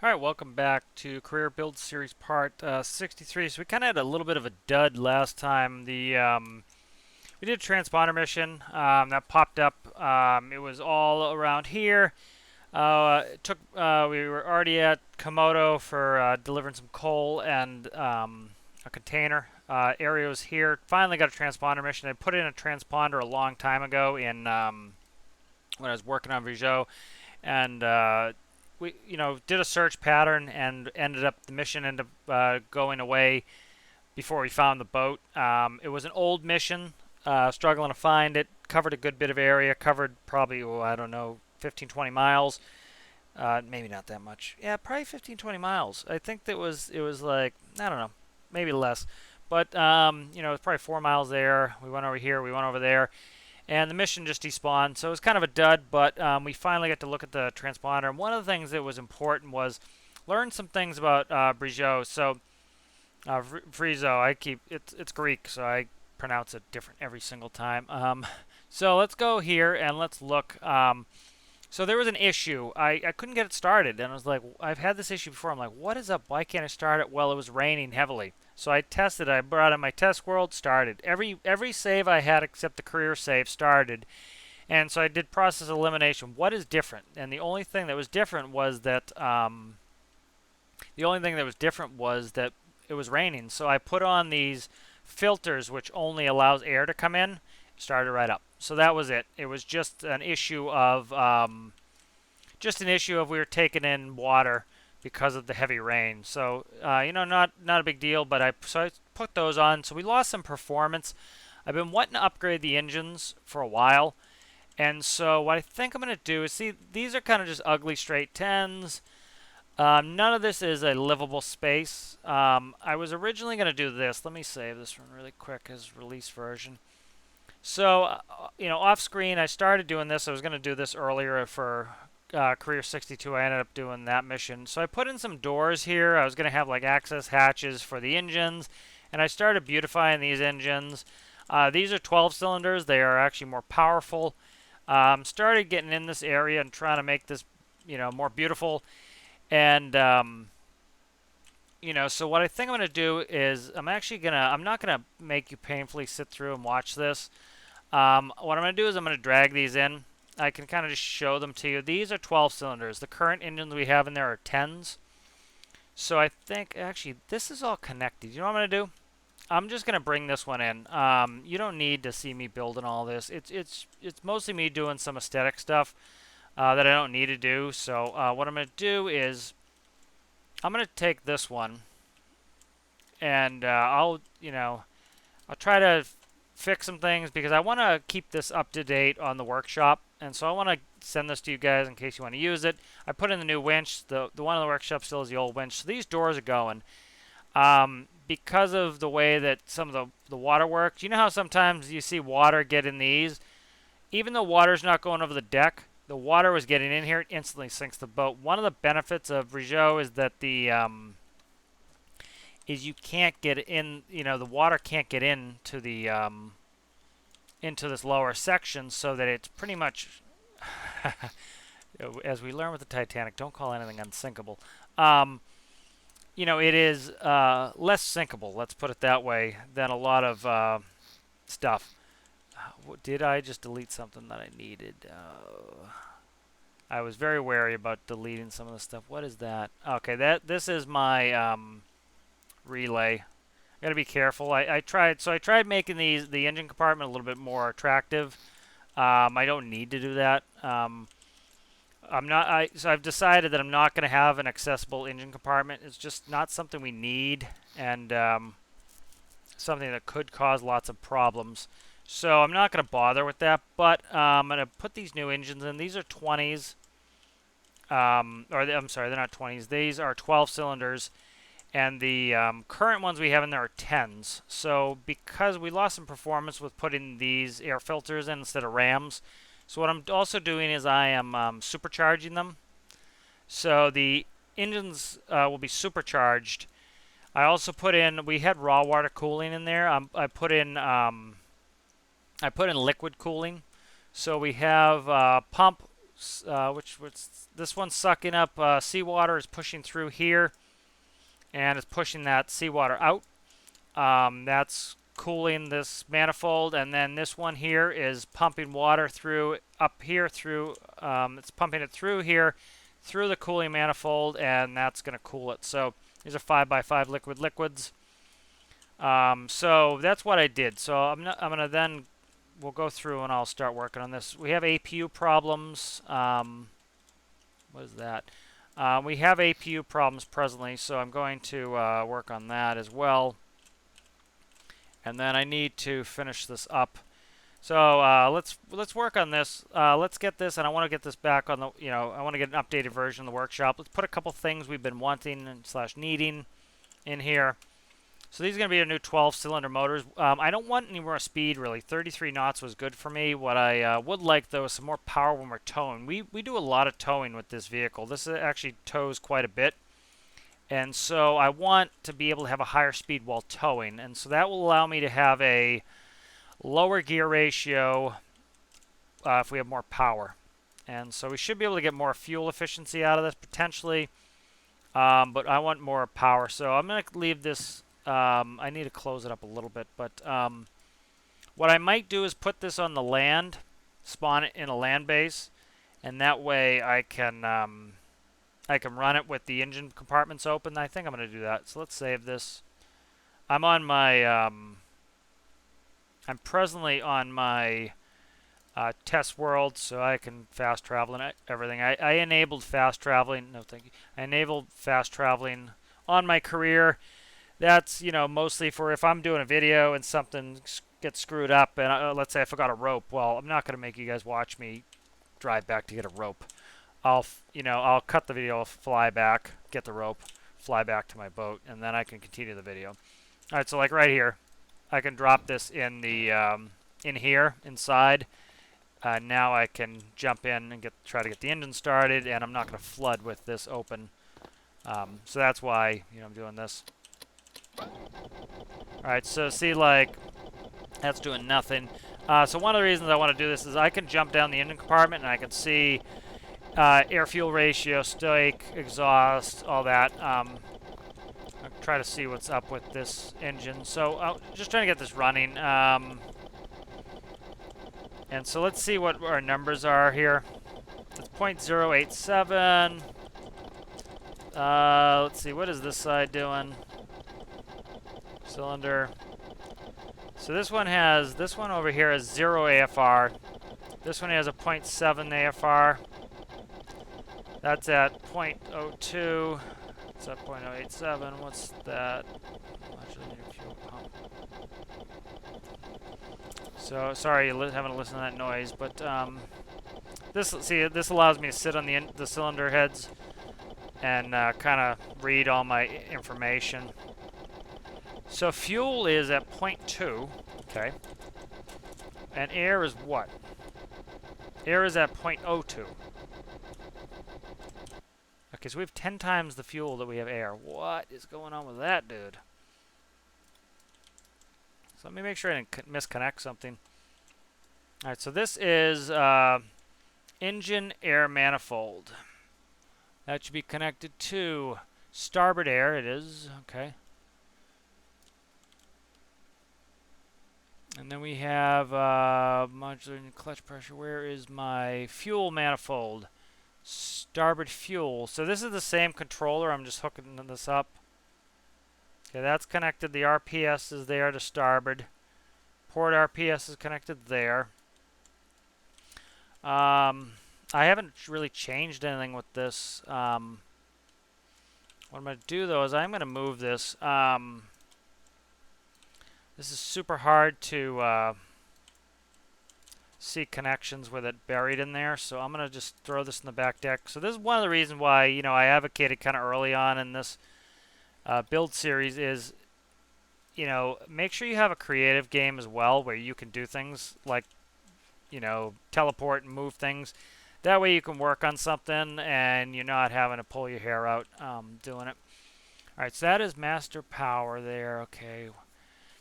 All right, welcome back to Career Build Series Part 63. So we kind of had a little bit of a dud last time. We did a transponder mission that popped up. It was all around here. We were already at Komodo for delivering some coal and a container. Area was here. Finally got a transponder mission. I put in a transponder a long time ago when I was working on Brizo, and we did a search pattern and the mission ended up going away before we found the boat. It was an old mission, struggling to find it. Covered a good bit of area. Covered probably, I don't know, 15, 20 miles. Maybe not that much. Yeah, probably 15, 20 miles. I think it was like, I don't know, maybe less. But it was probably 4 miles there. We went over here. We went over there, and the mission just despawned. So it was kind of a dud, but we finally got to look at the transponder. And one of the things that was important was learn some things about Brizo. So Brizo, it's Greek, so I pronounce it different every single time. So let's go here and let's look. So there was an issue. I couldn't get it started, and I was like, I've had this issue before. I'm like, what is up? Why can't I start it? Well, it was raining heavily. So I tested. I brought in my test world, started. Every save I had except the career save started, and so I did process elimination. What is different? And the only thing that was different was that it was raining. So I put on these filters, which only allows air to come in. Started right up. So that was it. It was just an issue of we were taking in water because of the heavy rain. So not a big deal. But I put those on. So we lost some performance. I've been wanting to upgrade the engines for a while, and so what I think I'm going to do is see these are kind of just ugly straight tens. None of this is a livable space. I was originally going to do this. Let me save this one really quick as release version. So, off screen, I started doing this. I was going to do this earlier for Career 62. I ended up doing that mission. So I put in some doors here. I was going to have like access hatches for the engines, and I started beautifying these engines. These are 12 cylinders. They are actually more powerful. Started getting in this area and trying to make this, more beautiful. And so what I think I'm going to do is I'm not going to make you painfully sit through and watch this. What I'm going to do is I'm going to drag these in. I can kind of just show them to you. These are 12 cylinders. The current engines we have in there are 10s. So I think actually this is all connected. You know what I'm going to do? I'm just going to bring this one in. You don't need to see me building all this. It's mostly me doing some aesthetic stuff that I don't need to do. So what I'm going to do is I'm going to take this one, and I'll try to fix some things because I want to keep this up to date on the workshop, and so I want to send this to you guys in case you want to use it. I put in the new winch. The one in the workshop still is the old winch. So these doors are going. Because of the way that some of the water works, you know how sometimes you see water get in these? Even though water's not going over the deck, the water was getting in here. It instantly sinks the boat. One of the benefits of Brizo is that you can't get in. The water can't get into the into this lower section, so that it's pretty much, as we learned with the Titanic, don't call anything unsinkable. It is less sinkable. Let's put it that way than a lot of stuff. Did I just delete something that I needed? I was very wary about deleting some of the stuff. What is that? Okay, this is my relay. I gotta be careful. I tried making the engine compartment a little bit more attractive. I don't need to do that. So I've decided that I'm not going to have an accessible engine compartment. It's just not something we need, and something that could cause lots of problems. So I'm not going to bother with that, but I'm going to put these new engines in. These are 20s. I'm sorry, they're not 20s. These are 12 cylinders, and the current ones we have in there are 10s. So because we lost some performance with putting these air filters in instead of rams, so what I'm also doing is I am supercharging them. So the engines will be supercharged. I also put in, we had raw water cooling in there. I put in liquid cooling. So we have pump which this one's sucking up seawater, is pushing through here, and it's pushing that seawater out. That's cooling this manifold, and then this one here is pumping water through up here through. It's pumping it through here, through the cooling manifold, and that's going to cool it. So these are 5x5 liquids. So that's what I did. So I'm gonna then we'll go through and I'll start working on this. We have APU problems. What is that? We have APU problems presently, so I'm going to work on that as well. And then I need to finish this up. So let's work on this. Let's get this, and I want to get this back on the. I want to get an updated version of the workshop. Let's put a couple things we've been wanting / needing in here. So these are going to be our new 12-cylinder motors. I don't want any more speed, really. 33 knots was good for me. What I would like, though, is some more power when we're towing. We do a lot of towing with this vehicle. This actually tows quite a bit. And so I want to be able to have a higher speed while towing. And so that will allow me to have a lower gear ratio if we have more power. And so we should be able to get more fuel efficiency out of this, potentially. But I want more power. So I'm going to leave this... I need to close it up a little bit, but what I might do is put this on the land, spawn it in a land base, and that way I can run it with the engine compartments open. I think I'm going to do that. So let's save this. I'm on my I'm presently on my test world, so I can fast travel and everything. I enabled fast traveling. No, thank you. I enabled fast traveling on my career. That's, mostly for if I'm doing a video and something gets screwed up, and let's say I forgot a rope. Well, I'm not going to make you guys watch me drive back to get a rope. I'll cut the video, fly back, get the rope, fly back to my boat, and then I can continue the video. All right, so like right here, I can drop this in the in here inside. Now I can jump in and try to get the engine started, and I'm not going to flood with this open. So that's why I'm doing this. Alright, so see, like, that's doing nothing. So one of the reasons I want to do this is I can jump down the engine compartment and I can see air-fuel ratio, stoke, exhaust, all that. I'll try to see what's up with this engine. So just trying to get this running. And so let's see what our numbers are here. It's 0.087. Let's see, what is this side doing? Cylinder. So this one over here has 0 AFR. This one has a 0.7 AFR. That's at 0.02. It's at 0.087. What's that? Fuel pump. So sorry you're having to listen to that noise, but this allows me to sit on the cylinder heads and kind of read all my information. So fuel is at 0.2, okay, and air is what? Air is at 0.02. Okay, so we have 10 times the fuel that we have air. What is going on with that, dude? So let me make sure I didn't misconnect something. All right, so this is engine air manifold. That should be connected to starboard air. It is, okay. And then we have modular clutch pressure. Where is my fuel manifold? Starboard fuel. So this is the same controller. I'm just hooking this up. Okay, that's connected. The RPS is there to starboard. Port RPS is connected there. I haven't really changed anything with this. What I'm going to do, though, is I'm going to move this. This is super hard to see connections with it buried in there, so I'm going to just throw this in the back deck. So this is one of the reasons why, I advocated kind of early on in this build series is, make sure you have a creative game as well where you can do things like, teleport and move things. That way you can work on something and you're not having to pull your hair out doing it. All right, so that is master power there. Okay.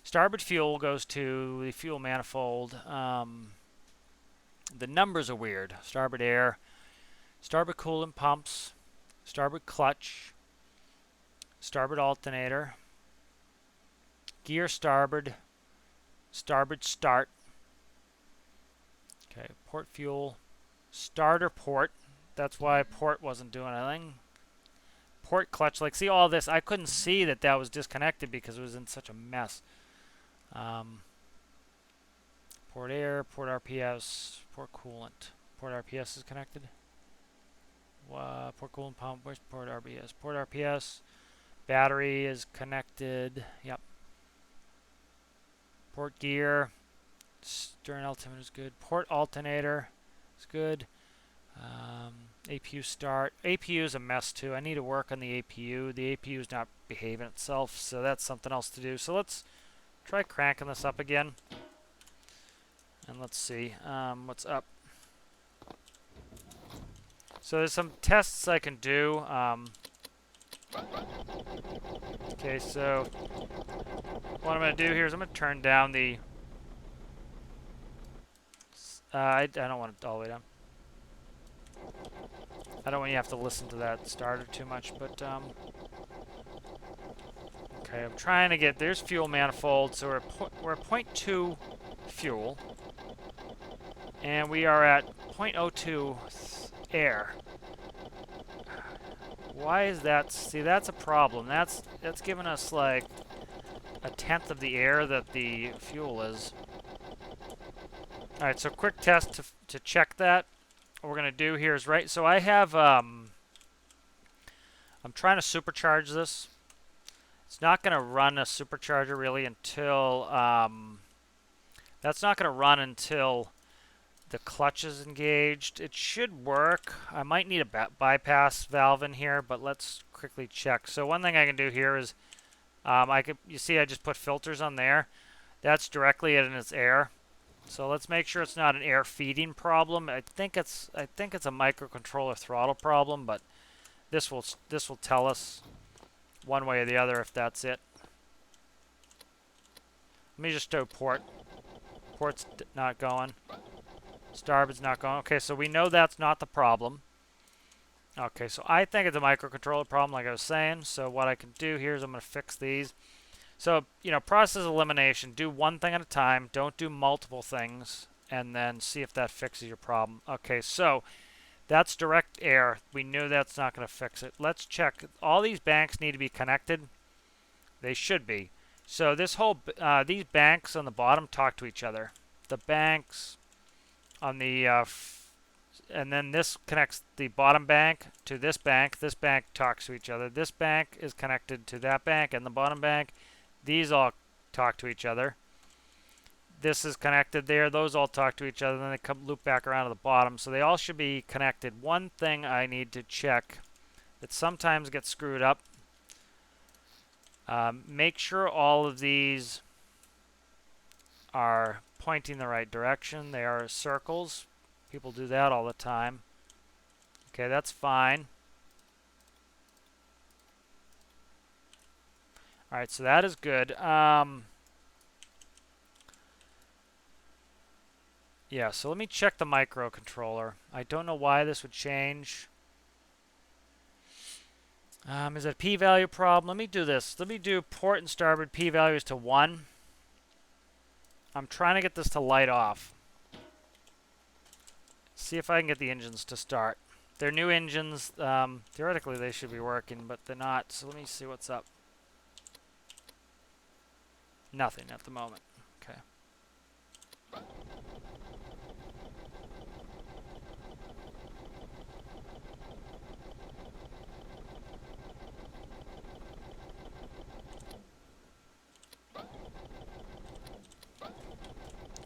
Starboard fuel goes to the fuel manifold. The numbers are weird. Starboard air. Starboard coolant pumps, starboard clutch, starboard alternator, gear starboard, starboard start. Okay, port fuel, starter port. That's why port wasn't doing anything. Port clutch, like see all this, I couldn't see that that was disconnected because it was in such a mess. Port air, port RPS, port coolant. Port RPS is connected. Port coolant pump, where's port RPS? Port RPS, battery is connected, yep. Port gear, stern altimeter is good. Port alternator is good. APU start. APU is a mess too. I need to work on the APU. The APU is not behaving itself, so that's something else to do. So let's try cranking this up again. And let's see what's up. So there's some tests I can do. Okay, so what I'm going to do here is I'm going to turn down the... I don't want it all the way down. I don't want you to have to listen to that starter too much, but... okay, I'm trying to get... There's fuel manifold, so we're at 0.2 fuel. And we are at 0.02 air. Why is that? See, that's a problem. That's giving us like a tenth of the air that the fuel is. All right, so quick test to check that. What we're gonna do here is so I have I'm trying to supercharge this. It's not gonna run a supercharger really until that's not gonna run until the clutch is engaged. It should work. I might need a bypass valve in here, but let's quickly check. So one thing I can do here is you see I just put filters on there. That's directly in its air. So let's make sure it's not an air feeding problem. I think it's a microcontroller throttle problem, but this will tell us one way or the other if that's it. Let me just do port. Port's not going. Starboard's not going. Okay, so we know that's not the problem. Okay, so I think it's a microcontroller problem, like I was saying. So what I can do here is I'm going to fix these. So, you know, process elimination. Do one thing at a time. Don't do multiple things. And then see if that fixes your problem. Okay, so that's direct air. We knew that's not going to fix it. Let's check. All these banks need to be connected. They should be. So this whole, these banks on the bottom talk to each other. The banks on the and then this connects the bottom bank to this bank talks to each other. This bank is connected to that bank and the bottom bank. These all talk to each other. This is connected there. Those all talk to each other, then they come loop back around to the bottom, so they all should be connected. One thing I need to check that sometimes gets screwed up, make sure all of these are pointing the right direction. They are circles. People do that all the time. Okay, that's fine. All right, so that is good. Yeah, so let me check the microcontroller. I don't know why this would change. Is it a p-value problem? Let me do this. Let me do port and starboard p-values to 1. I'm trying to get this to light off. See if I can get the engines to start. They're new engines. Theoretically, they should be working, but they're not. So let me see what's up. Nothing at the moment. Okay.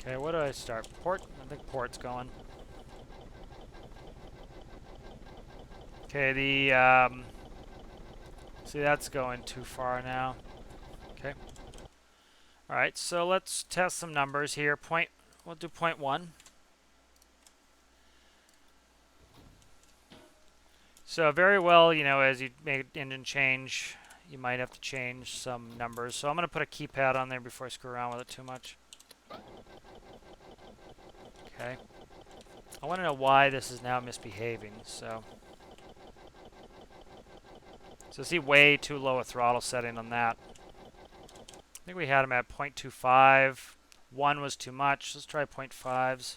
Okay, what do I start? Port? I think port's going. Okay, see, that's going too far now. Okay. All right, so let's test some numbers here. We'll do 0.1. So very well, you know, as you make engine change, you might have to change some numbers. So I'm going to put a keypad on there before I screw around with it too much. Okay. I want to know why this is now misbehaving. So see, way too low a throttle setting on that. I think we had him at 0.25. 1 was too much. Let's try 0.5s.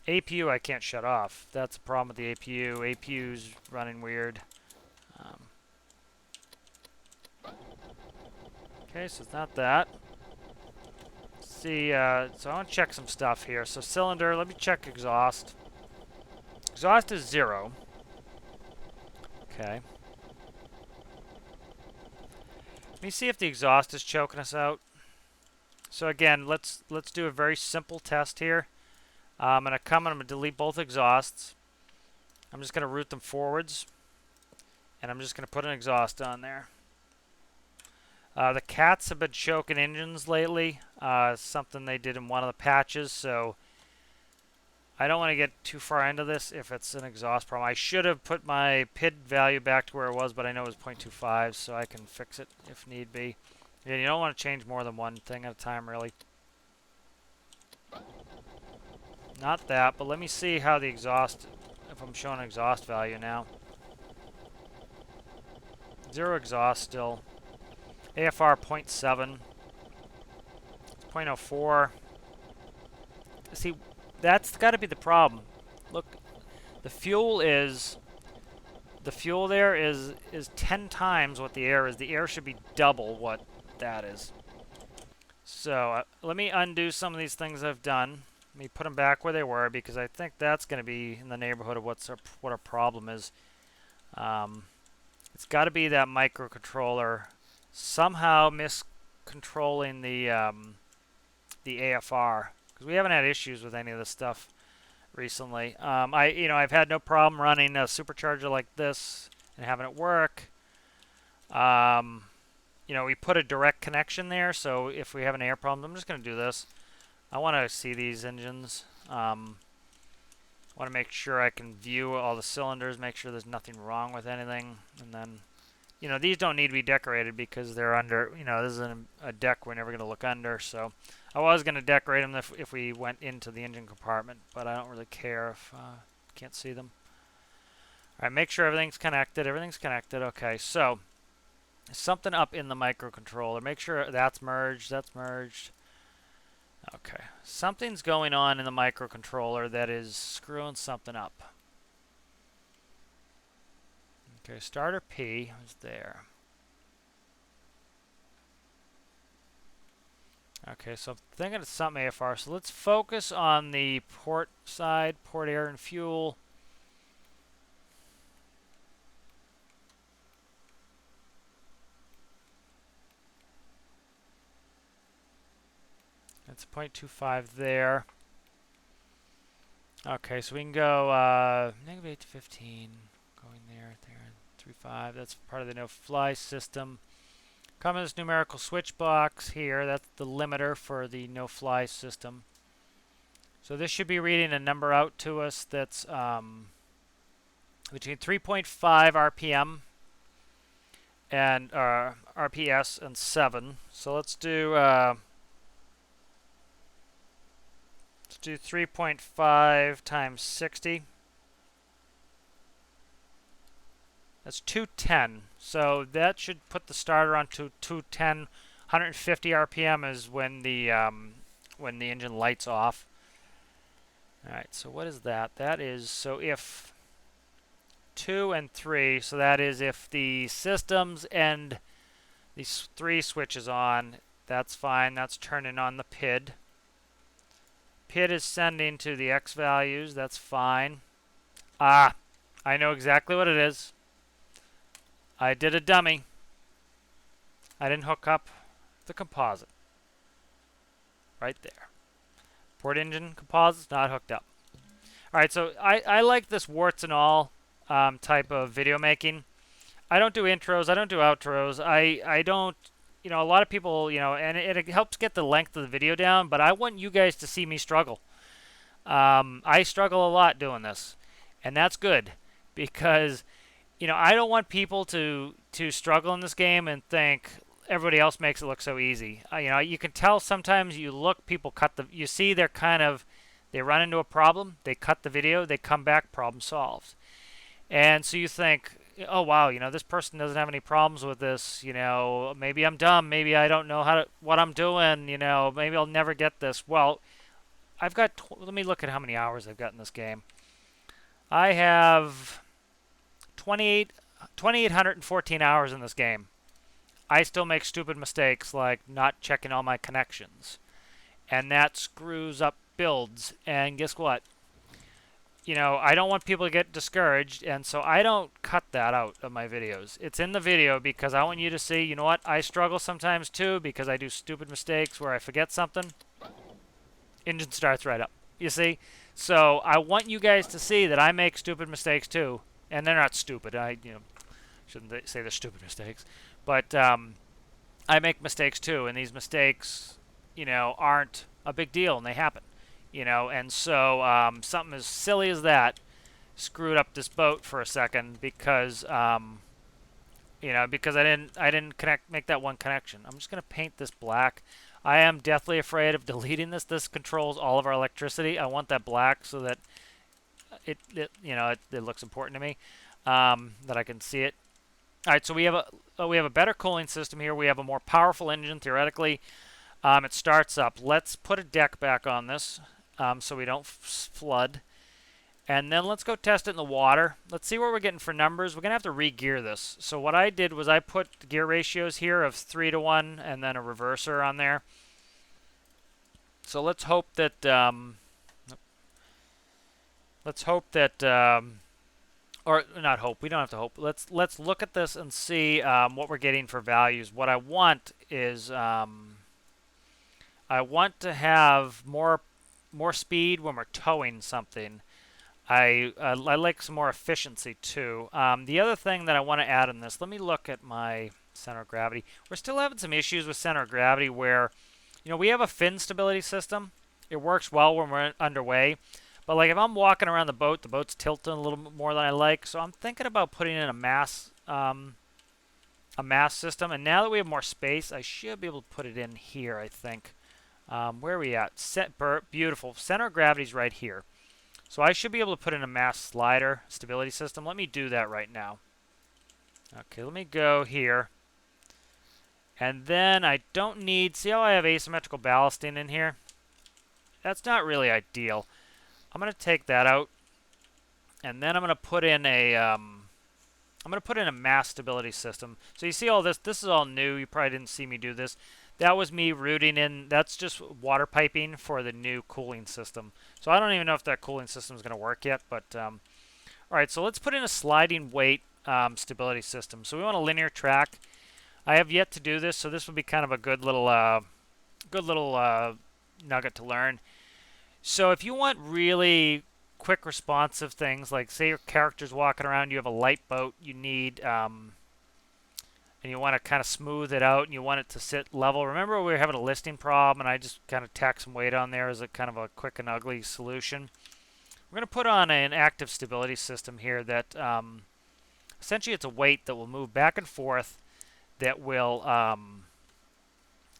APU I can't shut off. That's a problem with the APU. APU's running weird. Okay, so it's not that. Let's see, so I want to check some stuff here. So cylinder, let me check exhaust. Exhaust is 0. Okay. Let me see if the exhaust is choking us out. So again, let's do a very simple test here. I'm going to delete both exhausts. I'm just going to route them forwards. And I'm just going to put an exhaust on there. The cats have been choking engines lately. Something they did in one of the patches. So I don't want to get too far into this if it's an exhaust problem. I should have put my PID value back to where it was, but I know it was 0.25, so I can fix it if need be. Yeah, you don't want to change more than one thing at a time, really. Not that, but let me see how the exhaust, if I'm showing an exhaust value now. 0 exhaust still. AFR 0.7. It's 0.04. See, that's got to be the problem. Look, the fuel there is 10 times what the air is. The air should be double what that is. So let me undo some of these things I've done. Let me put them back where they were, because I think that's going to be in the neighborhood of what our problem is. It's got to be that microcontroller somehow miscontrolling the AFR, because we haven't had issues with any of this stuff recently. I've had no problem running a supercharger like this and having it work. We put a direct connection there, so if we have an air problem, I'm just going to do this. I want to see these engines. I want to make sure I can view all the cylinders, make sure there's nothing wrong with anything, and then, these don't need to be decorated because they're under, this is a deck we're never going to look under, so I was going to decorate them if we went into the engine compartment, but I don't really care if can't see them. All right, make sure everything's connected. Everything's connected. Okay, so something up in the microcontroller. Make sure that's merged. That's merged. Okay, something's going on in the microcontroller that is screwing something up. Okay, starter P is there. Okay, so I'm thinking it's something AFR. So let's focus on the port side, port air and fuel. That's 0.25 there. Okay, so we can go -8 to 15, going there, 3.5. That's part of the no-fly system. Come in this numerical switch box here. That's the limiter for the no-fly system. So this should be reading a number out to us that's between 3.5 RPM and RPS and 7. So let's do 3.5 times 60. That's 210. So that should put the starter on to 210. 150 RPM is when the engine lights off. All right. So what is that? That is, so if 2 and 3. So that is if the systems and these 3 switches on. That's fine. That's turning on the PID. PID is sending to the X values. That's fine. I know exactly what it is. I did a dummy. I didn't hook up the composite. Right there. Port engine composite's not hooked up. Alright, so I like this warts and all type of video making. I don't do intros. I don't do outros. I don't, a lot of people, and it helps get the length of the video down, but I want you guys to see me struggle. I struggle a lot doing this, and that's good because, I don't want people to struggle in this game and think, everybody else makes it look so easy. You know, you can tell sometimes you look, people cut the, you see they're kind of, they run into a problem, they cut the video, they come back, problem solved. And so you think, oh wow, you know, this person doesn't have any problems with this. You know, maybe I'm dumb, maybe I don't know what I'm doing. You know, maybe I'll never get this. Well, I've got. Let me look at how many hours I've got in this game. I have 2,814 hours in this game. I still make stupid mistakes like not checking all my connections, and that screws up builds. And guess what? You know, I don't want people to get discouraged, and so I don't cut that out of my videos. It's in the video because I want you to see, you know what, I struggle sometimes too because I do stupid mistakes where I forget something. Engine starts right up, you see? So I want you guys to see that I make stupid mistakes too, and they're not stupid. I, you know, shouldn't say they're stupid mistakes, but I make mistakes too, and these mistakes, you know, aren't a big deal, and they happen. You know, and so something as silly as that screwed up this boat for a second because you know, because I didn't make that one connection. I'm just gonna paint this black. I am deathly afraid of deleting this. This controls all of our electricity. I want that black so that it you know, it looks important to me, that I can see it. All right, so we have a better cooling system here. We have a more powerful engine theoretically. It starts up. Let's put a deck back on this. So we don't flood. And then let's go test it in the water. Let's see what we're getting for numbers. We're going to have to re-gear this. So what I did was I put gear ratios here of 3-to-1 and then a reverser on there. So let's hope that or not hope, we don't have to hope. Let's look at this and see what we're getting for values. What I want is I want to have more speed when we're towing something. I like some more efficiency too. The other thing that I want to add in this, let me look at my center of gravity. We're still having some issues with center of gravity where, you know, we have a fin stability system. It works well when we're underway. But like if I'm walking around the boat's tilting a little bit more than I like. So I'm thinking about putting in a mass system. And now that we have more space, I should be able to put it in here, I think. Where are we at? Beautiful. Center of gravity's right here. So I should be able to put in a mass slider stability system. Let me do that right now. Okay, let me go here. And then I don't need... See how I have asymmetrical ballasting in here? That's not really ideal. I'm going to take that out. And then I'm going to put in a... mass stability system. So you see all this. This is all new. You probably didn't see me do this. That was me rooting in, that's just water piping for the new cooling system. So I don't even know if that cooling system is going to work yet, but all right, so let's put in a sliding weight stability system. So we want a linear track. I have yet to do this, so this will be kind of a good little nugget to learn. So if you want really quick responsive things, like say your character's walking around, you have a light boat, you need and you want to kind of smooth it out and you want it to sit level. Remember we were having a listing problem and I just kind of tacked some weight on there as a kind of a quick and ugly solution. We're going to put on an active stability system here that essentially it's a weight that will move back and forth that will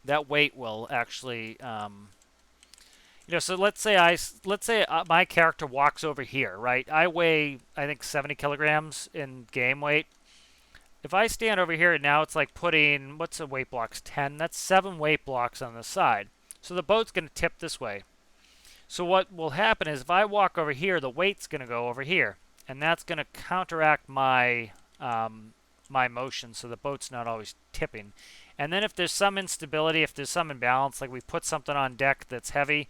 that weight will actually you know, so let's say my character walks over here, right? I weigh I think 70 kilograms in game weight. If I stand over here, now it's like putting, what's the weight blocks? 10. That's 7 weight blocks on the side. So the boat's going to tip this way. So what will happen is if I walk over here, the weight's going to go over here. And that's going to counteract my my motion so the boat's not always tipping. And then if there's some instability, if there's some imbalance, like we put something on deck that's heavy,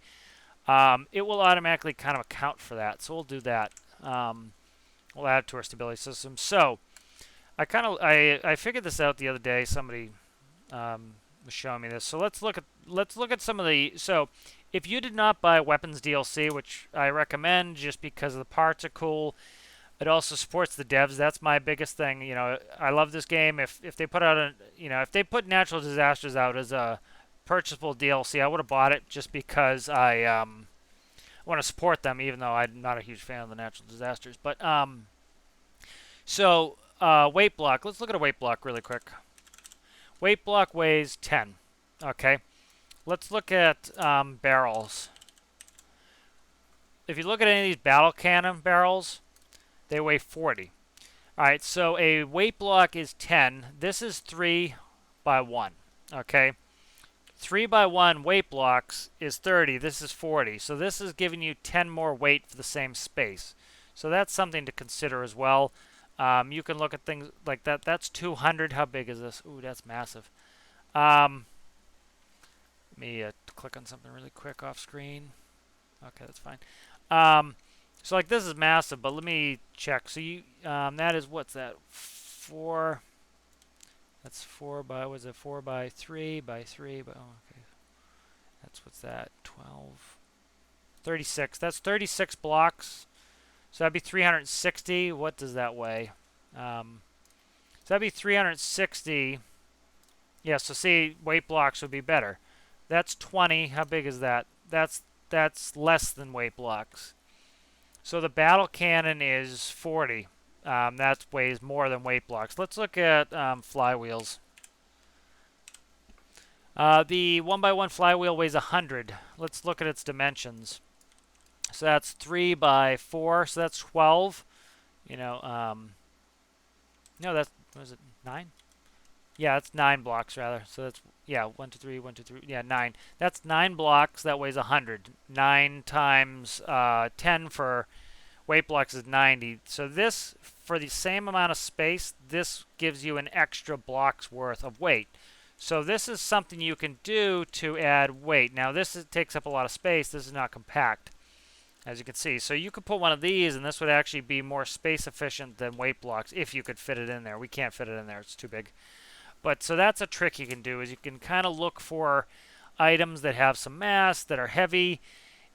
it will automatically kind of account for that. So we'll do that. We'll add it to our stability system. So I figured this out the other day. Somebody was showing me this. So let's look at some of the. So if you did not buy Weapons DLC, which I recommend just because the parts are cool, it also supports the devs. That's my biggest thing. You know, I love this game. If they put out a, you know, if they put natural disasters out as a purchasable DLC, I would have bought it just because I want to support them, even though I'm not a huge fan of the natural disasters. But so weight block. Let's look at a weight block really quick. Weight block weighs 10. Okay, let's look at barrels. If you look at any of these battle cannon barrels, they weigh 40. All right, so a weight block is 10. This is 3 by 1. Okay, 3 by 1 weight blocks is 30. This is 40. So this is giving you 10 more weight for the same space. So that's something to consider as well. You can look at things like that. That's 200. How big is this? Ooh, that's massive. Let me click on something really quick off screen. Okay, that's fine. So like this is massive, but let me check. So you that is, what's that? 4. That's 4 by, was it 4 by 3 by 3 by, oh, okay. That's, what's that? 12. 36. That's 36 blocks. So that'd be 360. What does that weigh? So that'd be 360. Yeah, so see, weight blocks would be better. That's 20. How big is that? That's less than weight blocks. So the battle cannon is 40. That weighs more than weight blocks. Let's look at flywheels. The 1x1 flywheel weighs 100. Let's look at its dimensions. So that's 3 by 4. So that's 12. You know, no, that's, what is it, 9? Yeah, that's 9 blocks rather. So that's, yeah, 1, 2, 3, 1, 2, 3. Yeah, 9. That's 9 blocks. That weighs 100. 9 times 10 for weight blocks is 90. So this, for the same amount of space, this gives you an extra block's worth of weight. So this is something you can do to add weight. Now this takes up a lot of space. This is not compact, as you can see. So you could put one of these, and this would actually be more space efficient than weight blocks if you could fit it in there. We can't fit it in there. It's too big. But so that's a trick you can do, is you can kind of look for items that have some mass, that are heavy,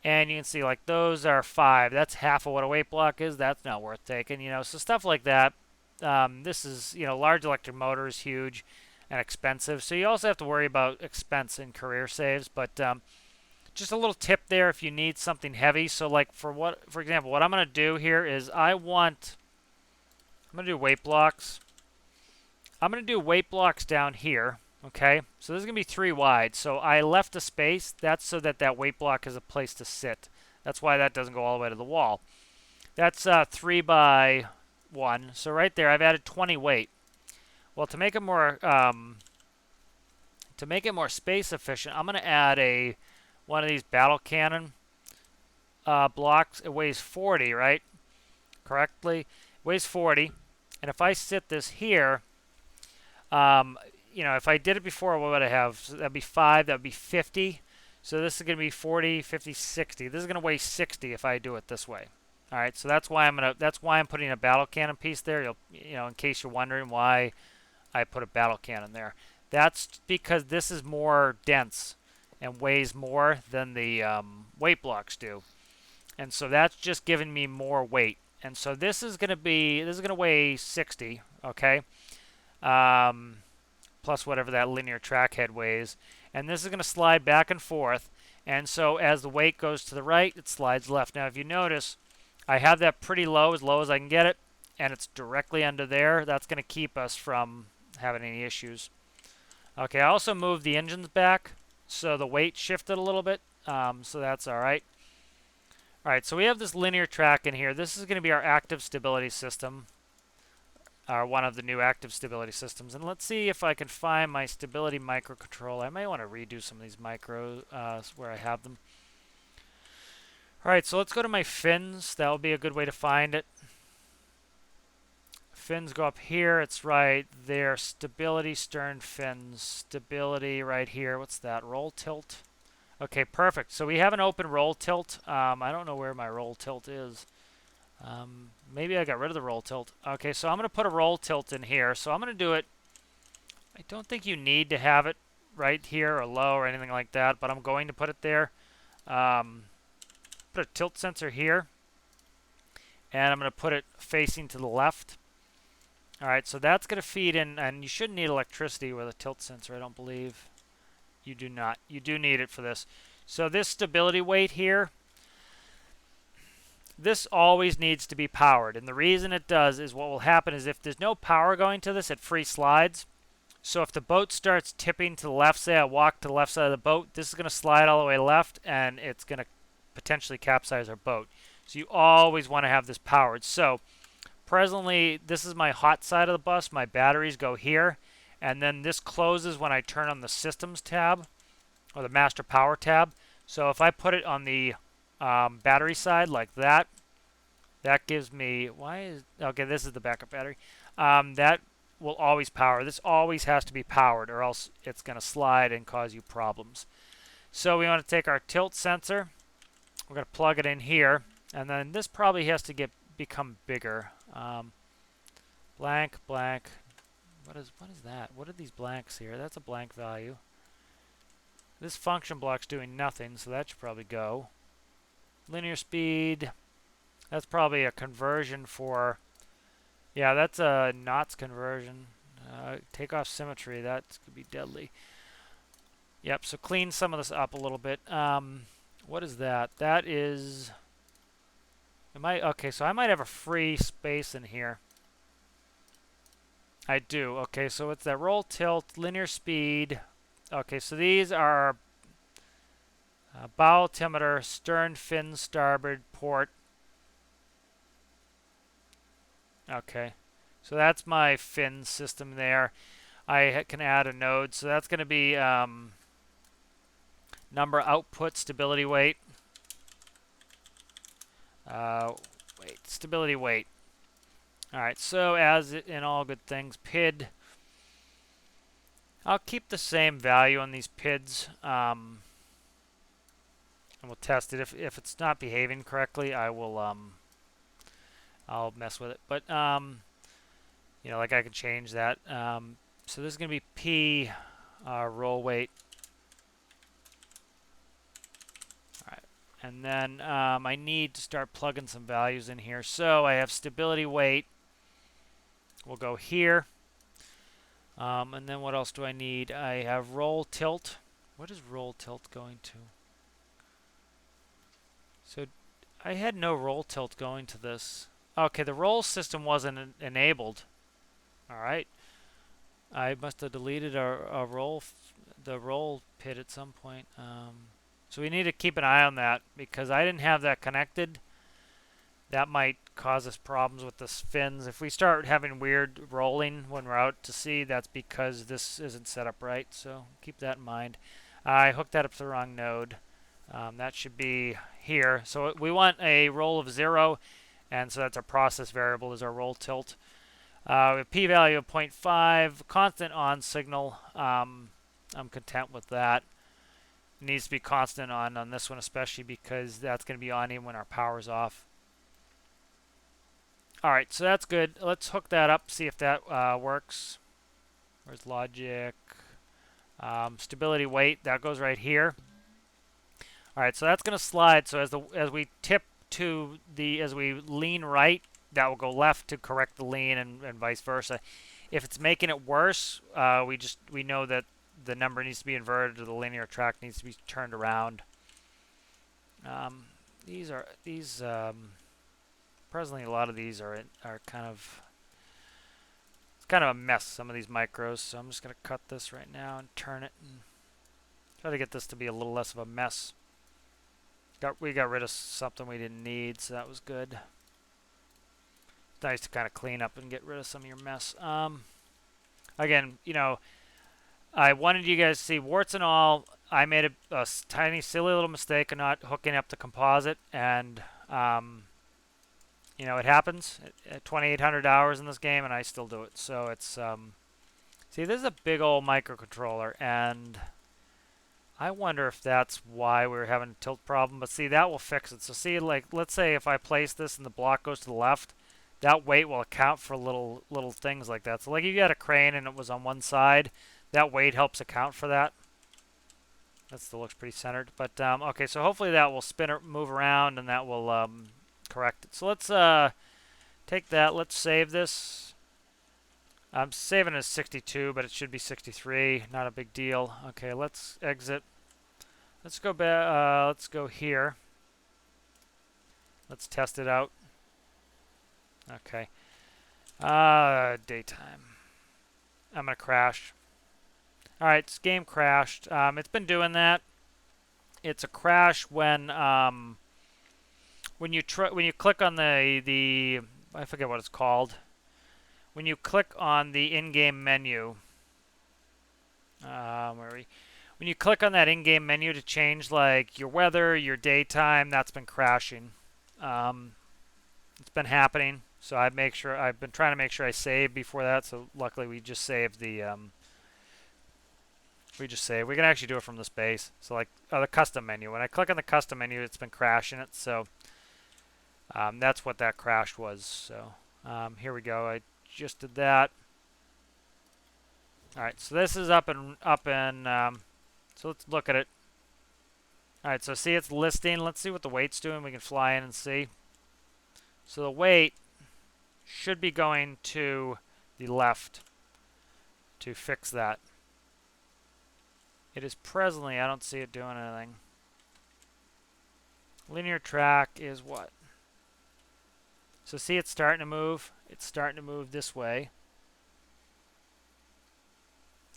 and you can see like those are 5. That's half of what a weight block is. That's not worth taking, you know. So stuff like that. This is, you know, large electric motor is huge and expensive. So you also have to worry about expense in career saves. But just a little tip there if you need something heavy. So like for example, what I'm going to do here is I'm going to do weight blocks. I'm going to do weight blocks down here, okay? So this is going to be 3 wide. So I left a space. That's so that that weight block has a place to sit. That's why that doesn't go all the way to the wall. That's 3 by 1. So right there, I've added 20 weight. Well, to make it more space efficient, I'm going to add one of these battle cannon blocks. It weighs 40, right? Correctly, it weighs 40. And if I sit this here, you know, if I did it before, what would I have? So that'd be 5. That would be 50. So this is going to be 40, 50, 60. This is going to weigh 60 if I do it this way. All right. So that's why I'm putting a battle cannon piece there. You know, in case you're wondering why I put a battle cannon there. That's because this is more dense and weighs more than the weight blocks do. And so that's just giving me more weight. And so this is going to weigh 60. Okay. Plus whatever that linear track head weighs. And this is going to slide back and forth. And so as the weight goes to the right, it slides left. Now if you notice, I have that pretty low as I can get it, and it's directly under there. That's going to keep us from having any issues. Okay, I also moved the engines back, so the weight shifted a little bit, so that's all right. All right, so we have this linear track in here. This is going to be our active stability system. One of the new active stability systems. And let's see if I can find my stability microcontroller. I may want to redo some of these micros where I have them. Alright, so let's go to my fins. That will be a good way to find it. Fins go up here. It's right there. Stability, stern fins. Stability right here. What's that? Roll tilt. Okay, perfect. So we have an open roll tilt. I don't know where my roll tilt is. Maybe I got rid of the roll tilt. Okay, so I'm going to put a roll tilt in here. So I'm going to do it. I don't think you need to have it right here or low or anything like that, but I'm going to put it there. Put a tilt sensor here. And I'm going to put it facing to the left. Alright, so that's going to feed in, and you shouldn't need electricity with a tilt sensor, I don't believe. You do not. You do need it for this. So this stability weight here, this always needs to be powered. And the reason it does is what will happen is if there's no power going to this, it free slides. So if the boat starts tipping to the left, say I walk to the left side of the boat, this is going to slide all the way left, and it's going to potentially capsize our boat. So you always want to have this powered. So presently, this is my hot side of the bus. My batteries go here, and then this closes when I turn on the systems tab or the master power tab. So if I put it on the battery side like that, that gives me, okay, this is the backup battery. That will always power. This always has to be powered or else it's going to slide and cause you problems. So we want to take our tilt sensor. We're going to plug it in here, and then this probably has to become bigger. Blank, blank. What is that? What are these blanks here? That's a blank value. This function block's doing nothing, so that should probably go. Linear speed. That's probably a conversion for, yeah, that's a knots conversion. Take off symmetry, that could be deadly. Yep, so clean some of this up a little bit. What is that? That is, okay, so I might have a free space in here. I do. Okay, so it's that roll, tilt, linear speed. Okay, so these are bow altimeter, stern, fin, starboard, port. Okay, so that's my fin system there. I can add a node, so that's going to be number output, stability weight. Stability weight. All right, so as in all good things, PID. I'll keep the same value on these PIDs, and we'll test it. If it's not behaving correctly, I'll mess with it. But you know, like I can change that. So this is going to be P roll weight. All right, and then I need to start plugging some values in here. So I have stability weight. We'll go here. And then what else do I need? I have roll tilt. What is roll tilt going to? So I had no roll tilt going to this. Okay, the roll system wasn't enabled. All right. I must have deleted the roll pit at some point. So we need to keep an eye on that because I didn't have that connected. That might cause us problems with the fins. If we start having weird rolling when we're out to sea, that's because this isn't set up right. So keep that in mind. I hooked that up to the wrong node. That should be here. So we want a roll of 0, and so that's our process variable is our roll tilt. We have p-value of 0.5, constant on signal. I'm content with that. It needs to be constant on this one especially because that's going to be on even when our power's off. Alright, so that's good. Let's hook that up, see if that works. Where's logic? Stability weight, that goes right here. Alright, so that's going to slide. So as we tip to as we lean right, that will go left to correct the lean and vice versa. If it's making it worse, we know that the number needs to be inverted or the linear track needs to be turned around. Presently, a lot of these are kind of a mess. Some of these micros, so I'm just going to cut this right now and turn it and try to get this to be a little less of a mess. We got rid of something we didn't need, so that was good. It's nice to kind of clean up and get rid of some of your mess. Again, you know, I wanted you guys to see, warts and all, I made a tiny, silly little mistake of not hooking up the composite, and you know, it happens. 2,800 hours in this game, and I still do it. So it's see, this is a big old microcontroller, and I wonder if that's why we were having a tilt problem. But see, that will fix it. So see, like, let's say if I place this and the block goes to the left, that weight will account for little things like that. So like, if you had a crane and it was on one side, that weight helps account for that. That still looks pretty centered. But okay, so hopefully that will move around, and that will correct it. So let's take that. Let's save this. I'm saving it as 62, but it should be 63. Not a big deal. Okay, let's exit. Let's go back. Let's go here. Let's test it out. Okay. Daytime. I'm gonna crash. All right, this game crashed. It's been doing that. It's a crash when you click on the I forget what it's called. When you click on the in-game menu, where are we? When you click on that in-game menu to change like your weather, your daytime, that's been crashing. Um, it's been happening, so I've been trying to make sure I save before that. So luckily we just saved we can actually do it from the space. So like the custom menu. When I click on the custom menu, it's been crashing it. So that's what that crash was. So here we go. I just did that. All right, so this is up and so let's look at it. All right, so see it's listing. Let's see what the weight's doing. We can fly in and see. So the weight should be going to the left to fix that. It is presently, I don't see it doing anything. Linear track is what? So see it's starting to move. It's starting to move this way.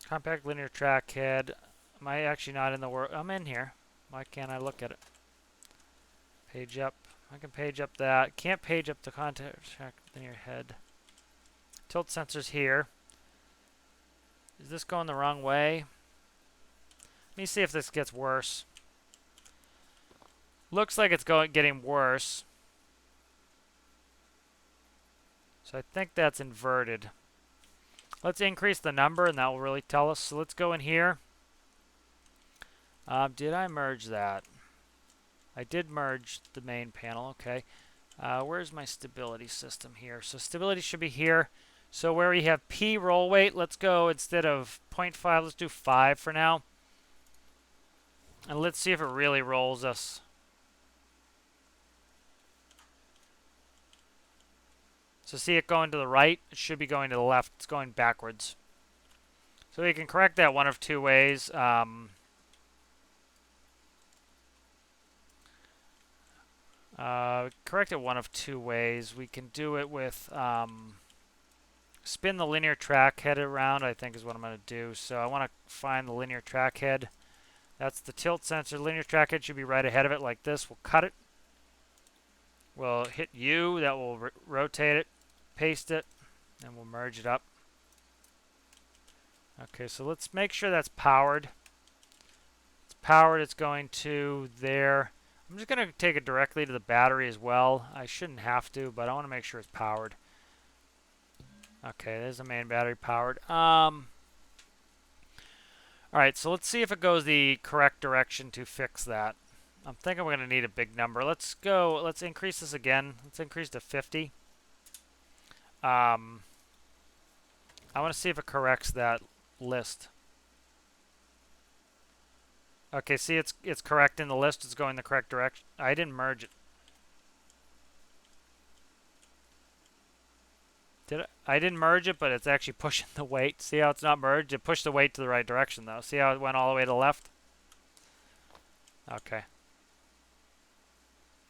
Compact linear track head. Am I actually not in the world? I'm in here. Why can't I look at it? Page up. I can page up that. Can't page up the contact track linear head. Tilt sensors here. Is this going the wrong way? Let me see if this gets worse. Looks like it's getting worse. So I think that's inverted. Let's increase the number and that will really tell us. So let's go in here. Did I merge that? I did merge the main panel. Okay. Where's my stability system here? So stability should be here. So where we have P roll weight, let's go instead of 0.5, let's do 5 for now. And let's see if it really rolls us. So see it going to the right? It should be going to the left. It's going backwards. So we can correct that one of two ways. Correct it one of two ways. We can do it with spin the linear track head around, I think is what I'm going to do. So I want to find the linear track head. That's the tilt sensor. Linear track head should be right ahead of it like this. We'll cut it. We'll hit U. That will rotate it. Paste it. And we'll merge it up. Okay, so let's make sure that's powered. It's powered. It's going to there. I'm just going to take it directly to the battery as well. I shouldn't have to, but I want to make sure it's powered. Okay, there's the main battery powered. All right, so let's see if it goes the correct direction to fix that. I'm thinking we're going to need a big number. Let's increase this again. Let's increase to 50. I want to see if it corrects that list. Okay, see it's correct in the list. It's going the correct direction. I didn't merge it. Did I? I didn't merge it, but it's actually pushing the weight. See how it's not merged? It pushed the weight to the right direction, though. See how it went all the way to the left? Okay.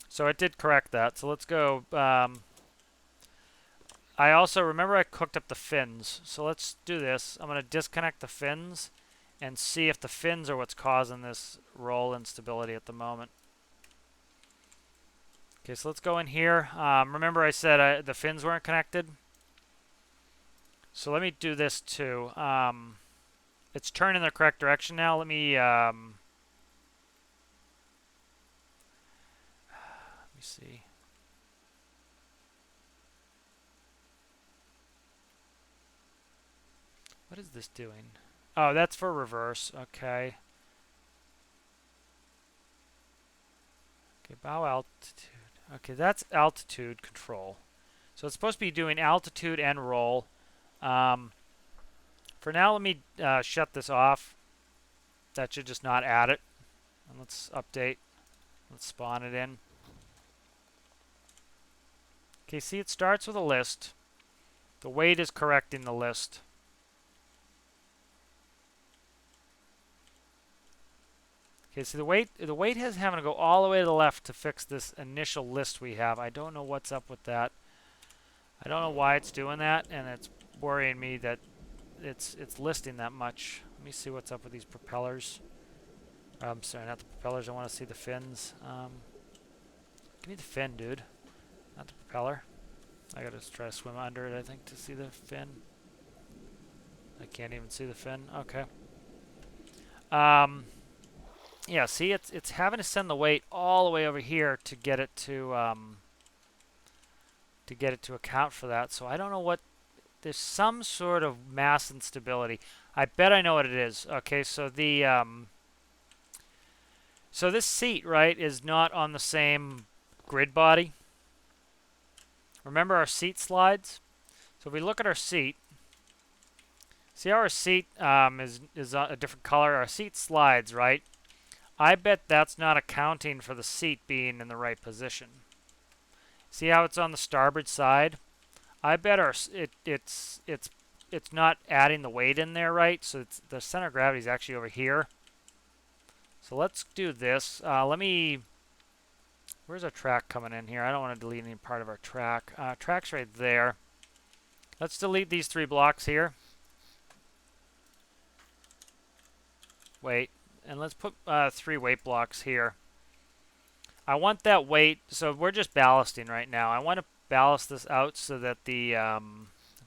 So it did correct that. So let's go. I also, remember I cooked up the fins. So let's do this. I'm going to disconnect the fins and see if the fins are what's causing this roll instability at the moment. Okay, so let's go in here. Remember I said the fins weren't connected? So let me do this too. It's turning the correct direction now. Let me see. What is this doing? Oh, that's for reverse. Okay. Okay, bow altitude. Okay, that's altitude control. So it's supposed to be doing altitude and roll. For now, let me shut this off. That should just not add it. And let's update. Let's spawn it in. Okay, see it starts with a list. The weight is correcting the list. Okay, so the weight is having to go all the way to the left to fix this initial list we have. I don't know what's up with that. I don't know why it's doing that, and it's worrying me that it's listing that much. Let me see what's up with these propellers. I'm sorry, not the propellers. I want to see the fins. Give me the fin, dude. Not the propeller. I gotta try to swim under it, I think, to see the fin. I can't even see the fin. Okay. Yeah, see, it's having to send the weight all the way over here to get it to account for that. So I don't know what. There's some sort of mass instability. I bet I know what it is. Okay, so the so this seat, right, is not on the same grid body. Remember our seat slides? So if we look at our seat, see how our seat is a different color? Our seat slides, right? I bet that's not accounting for the seat being in the right position. See how it's on the starboard side? I bet it's not adding the weight in there, right? So the center of gravity is actually over here. So let's do this. Where's our track coming in here? I don't want to delete any part of our track. Track's right there. Let's delete these 3 blocks here. Wait, and let's put 3 weight blocks here. I want that weight, so we're just ballasting right now. I want to ballast this out so that the, I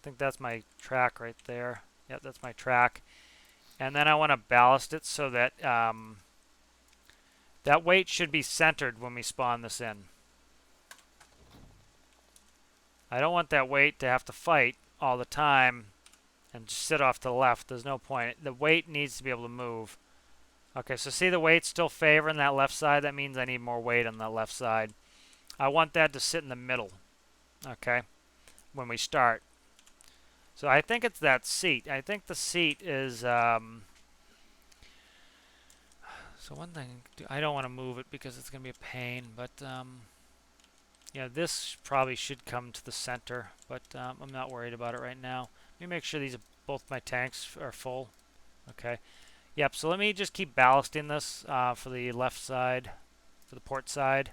think that's my track right there. Yep, that's my track. And then I want to ballast it so that that weight should be centered when we spawn this in. I don't want that weight to have to fight all the time and just sit off to the left. There's no point. The weight needs to be able to move. Okay, so see the weight's still favoring that left side. That means I need more weight on that left side. I want that to sit in the middle, okay, when we start. So I think it's that seat. I think the seat is, so one thing, I don't want to move it because it's going to be a pain, but, yeah, this probably should come to the center, but I'm not worried about it right now. Let me make sure both my tanks are full. Okay. Yep, so let me just keep ballasting this for the left side, for the port side.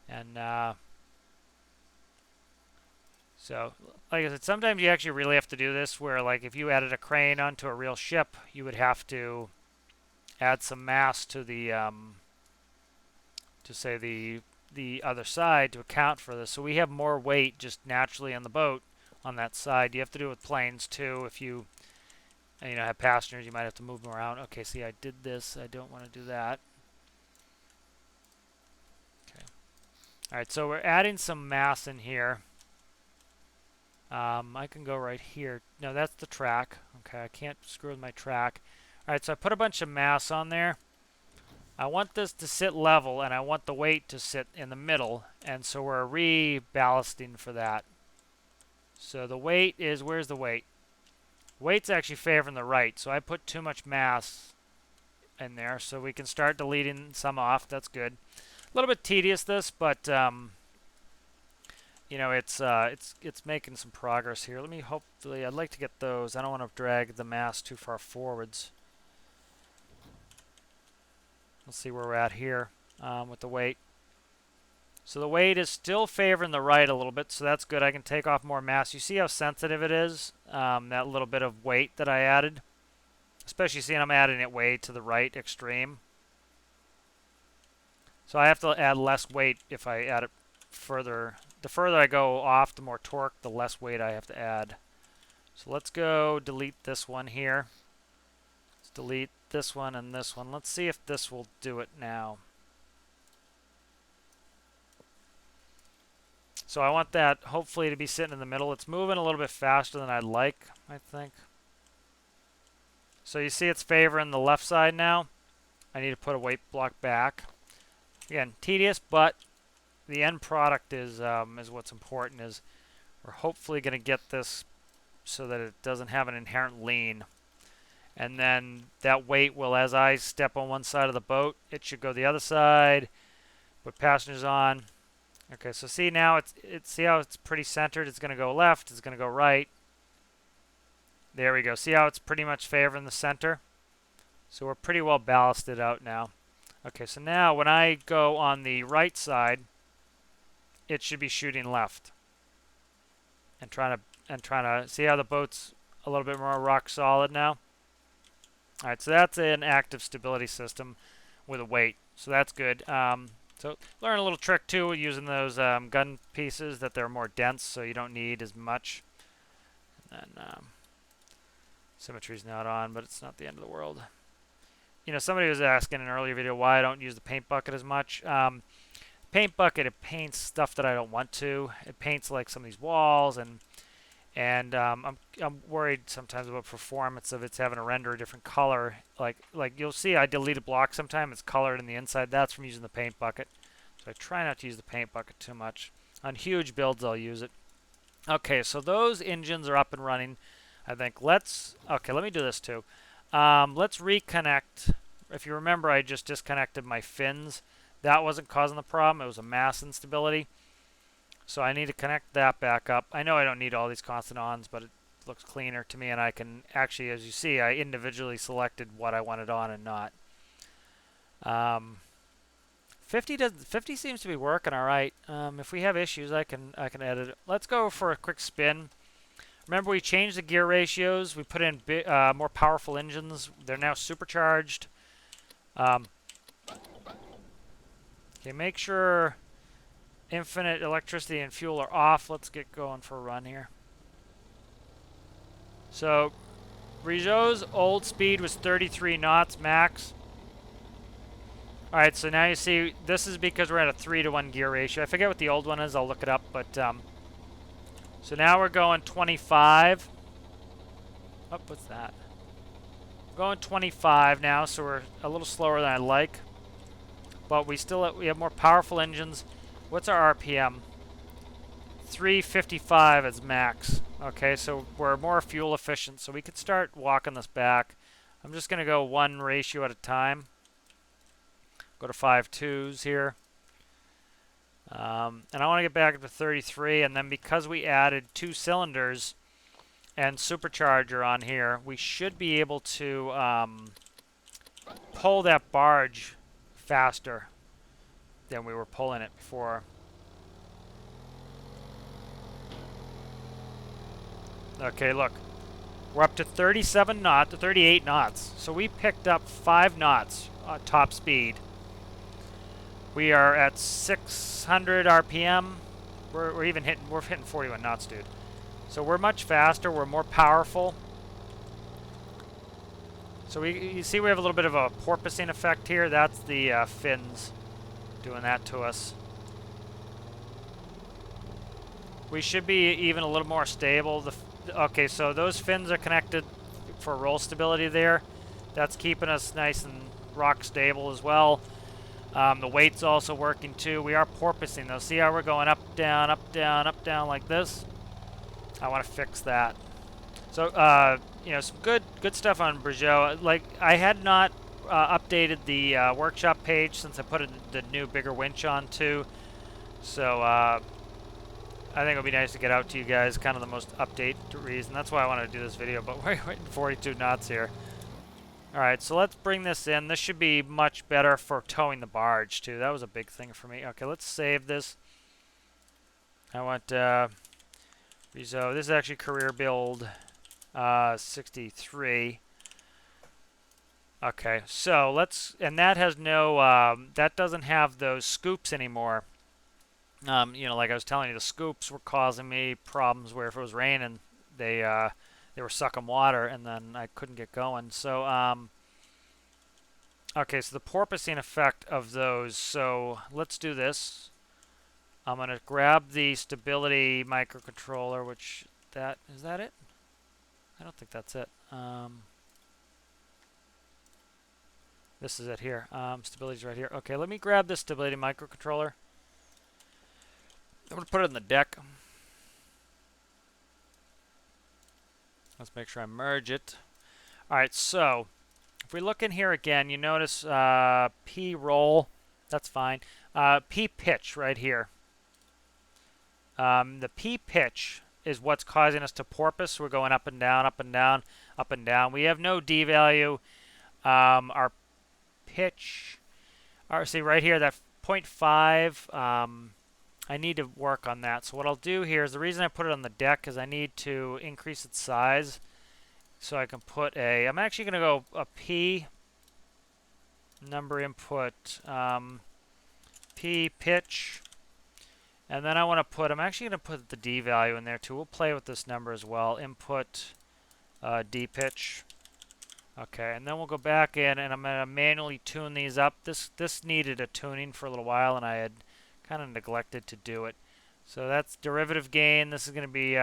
And so, like I said, sometimes you actually really have to do this where, like, if you added a crane onto a real ship, you would have to add some mass to the, to say the other side to account for this. So we have more weight just naturally on the boat on that side. You have to do it with planes too. If you have passengers, you might have to move them around. Okay, see, I did this. I don't want to do that. Okay. All right, so we're adding some mass in here. I can go right here. No, that's the track. Okay, I can't screw with my track. All right, so I put a bunch of mass on there. I want this to sit level, and I want the weight to sit in the middle, and so we're reballasting for that. So the weight is, where's the weight? Weight's actually favoring the right, so I put too much mass in there, so we can start deleting some off. That's good. A little bit tedious this, but it's making some progress here. Let me hopefully, I'd like to get those. I don't want to drag the mass too far forwards. Let's see where we're at here with the weight. So the weight is still favoring the right a little bit, so that's good. I can take off more mass. You see how sensitive it is, that little bit of weight that I added? Especially seeing I'm adding it way to the right extreme. So I have to add less weight if I add it further. The further I go off, the more torque, the less weight I have to add. So let's go delete this one here. Let's delete this one and this one. Let's see if this will do it now. So I want that hopefully to be sitting in the middle. It's moving a little bit faster than I'd like, I think. So you see it's favoring the left side now. I need to put a weight block back. Again, tedious, but the end product is what's important. Is we're hopefully going to get this so that it doesn't have an inherent lean. And then that weight will, as I step on one side of the boat, it should go the other side. Put passengers on. Okay, so see now see how it's pretty centered. It's going to go left. It's going to go right. There we go. See how it's pretty much favoring the center? So we're pretty well ballasted out now. Okay, so now when I go on the right side, it should be shooting left. And trying to see how the boat's a little bit more rock solid now. All right, so that's an active stability system with a weight, so that's good. So learn a little trick too using those gun pieces, that they're more dense, so you don't need as much. And symmetry's not on, but it's not the end of the world. You know, somebody was asking in an earlier video why I don't use the paint bucket as much. Paint bucket, it paints stuff that I don't want to. It paints like some of these walls, and I'm worried sometimes about performance of it's having to render a different color. Like you'll see, I delete a block sometimes. It's colored in the inside. That's from using the paint bucket. So I try not to use the paint bucket too much. On huge builds, I'll use it. Okay, so those engines are up and running. I think okay, let me do this too. Let's reconnect. If you remember, I just disconnected my fins. That wasn't causing the problem. It was a mass instability. So I need to connect that back up. I know I don't need all these constant ons, but it looks cleaner to me, and I can actually, as you see, I individually selected what I wanted on and not. 50 seems to be working all right. If we have issues, I can edit it. Let's go for a quick spin. Remember, we changed the gear ratios. We put in more powerful engines. They're now supercharged. Okay, make sure infinite electricity and fuel are off. Let's get going for a run here. So, Brizo's old speed was 33 knots max. Alright, so now you see, this is because we're at a 3-to-1 gear ratio. I forget what the old one is. I'll look it up, but so now we're going 25. Oh, what's that? We're going 25 now, so we're a little slower than I like. But we have more powerful engines. What's our RPM? 355 is max. Okay, so we're more fuel efficient, so we could start walking this back. I'm just going to go one ratio at a time. Go to 5.2s here. And I want to get back up to 33, and then because we added 2 cylinders and supercharger on here, we should be able to pull that barge faster than we were pulling it before. Okay, look. We're up to 37 knots, to 38 knots. So we picked up 5 knots top speed. We are at 600 RPM. We're hitting 41 knots, dude. So we're much faster. We're more powerful. So you see we have a little bit of a porpoising effect here. That's the fins doing that to us. We should be even a little more stable. Okay, so those fins are connected for roll stability there. That's keeping us nice and rock stable as well. The weight's also working too. We are porpoising though. See how we're going up, down, up, down, up, down like this? I want to fix that. So, you know, some good stuff on Brizo. Like, I had not updated the workshop page since I put the new, bigger winch on too. So, I think it would be nice to get out to you guys kind of the most update reason. That's why I wanted to do this video, but we're hitting 42 knots here. Alright, so let's bring this in. This should be much better for towing the barge, too. That was a big thing for me. Okay, let's save this. I want Brizo. This is actually career build 63. Okay, so let's... And that has no... that doesn't have those scoops anymore. You know, like I was telling you, the scoops were causing me problems where if it was raining, they were sucking water, and then I couldn't get going. So, okay, so the porpoising effect of those. So let's do this. I'm going to grab the stability microcontroller, which is that it? I don't think that's it. This is it here. Stability's right here. Okay, let me grab this stability microcontroller. I'm going to put it in the deck. Let's make sure I merge it. Alright, so if we look in here again, you notice P roll. That's fine. P pitch right here. The P pitch is what's causing us to porpoise. We're going up and down, up and down, up and down. We have no D value. Our pitch, see right here, that 0.5, I need to work on that. So what I'll do here is, the reason I put it on the deck is I need to increase its size. So I can put a, I'm actually going to go a P number input, P pitch, and then I want to put, I'm actually going to put the D value in there too. We'll play with this number as well. Input D pitch. Okay, and then we'll go back in and I'm going to manually tune these up. This needed a tuning for a little while and I had kind of neglected to do it. So that's derivative gain. This is going to be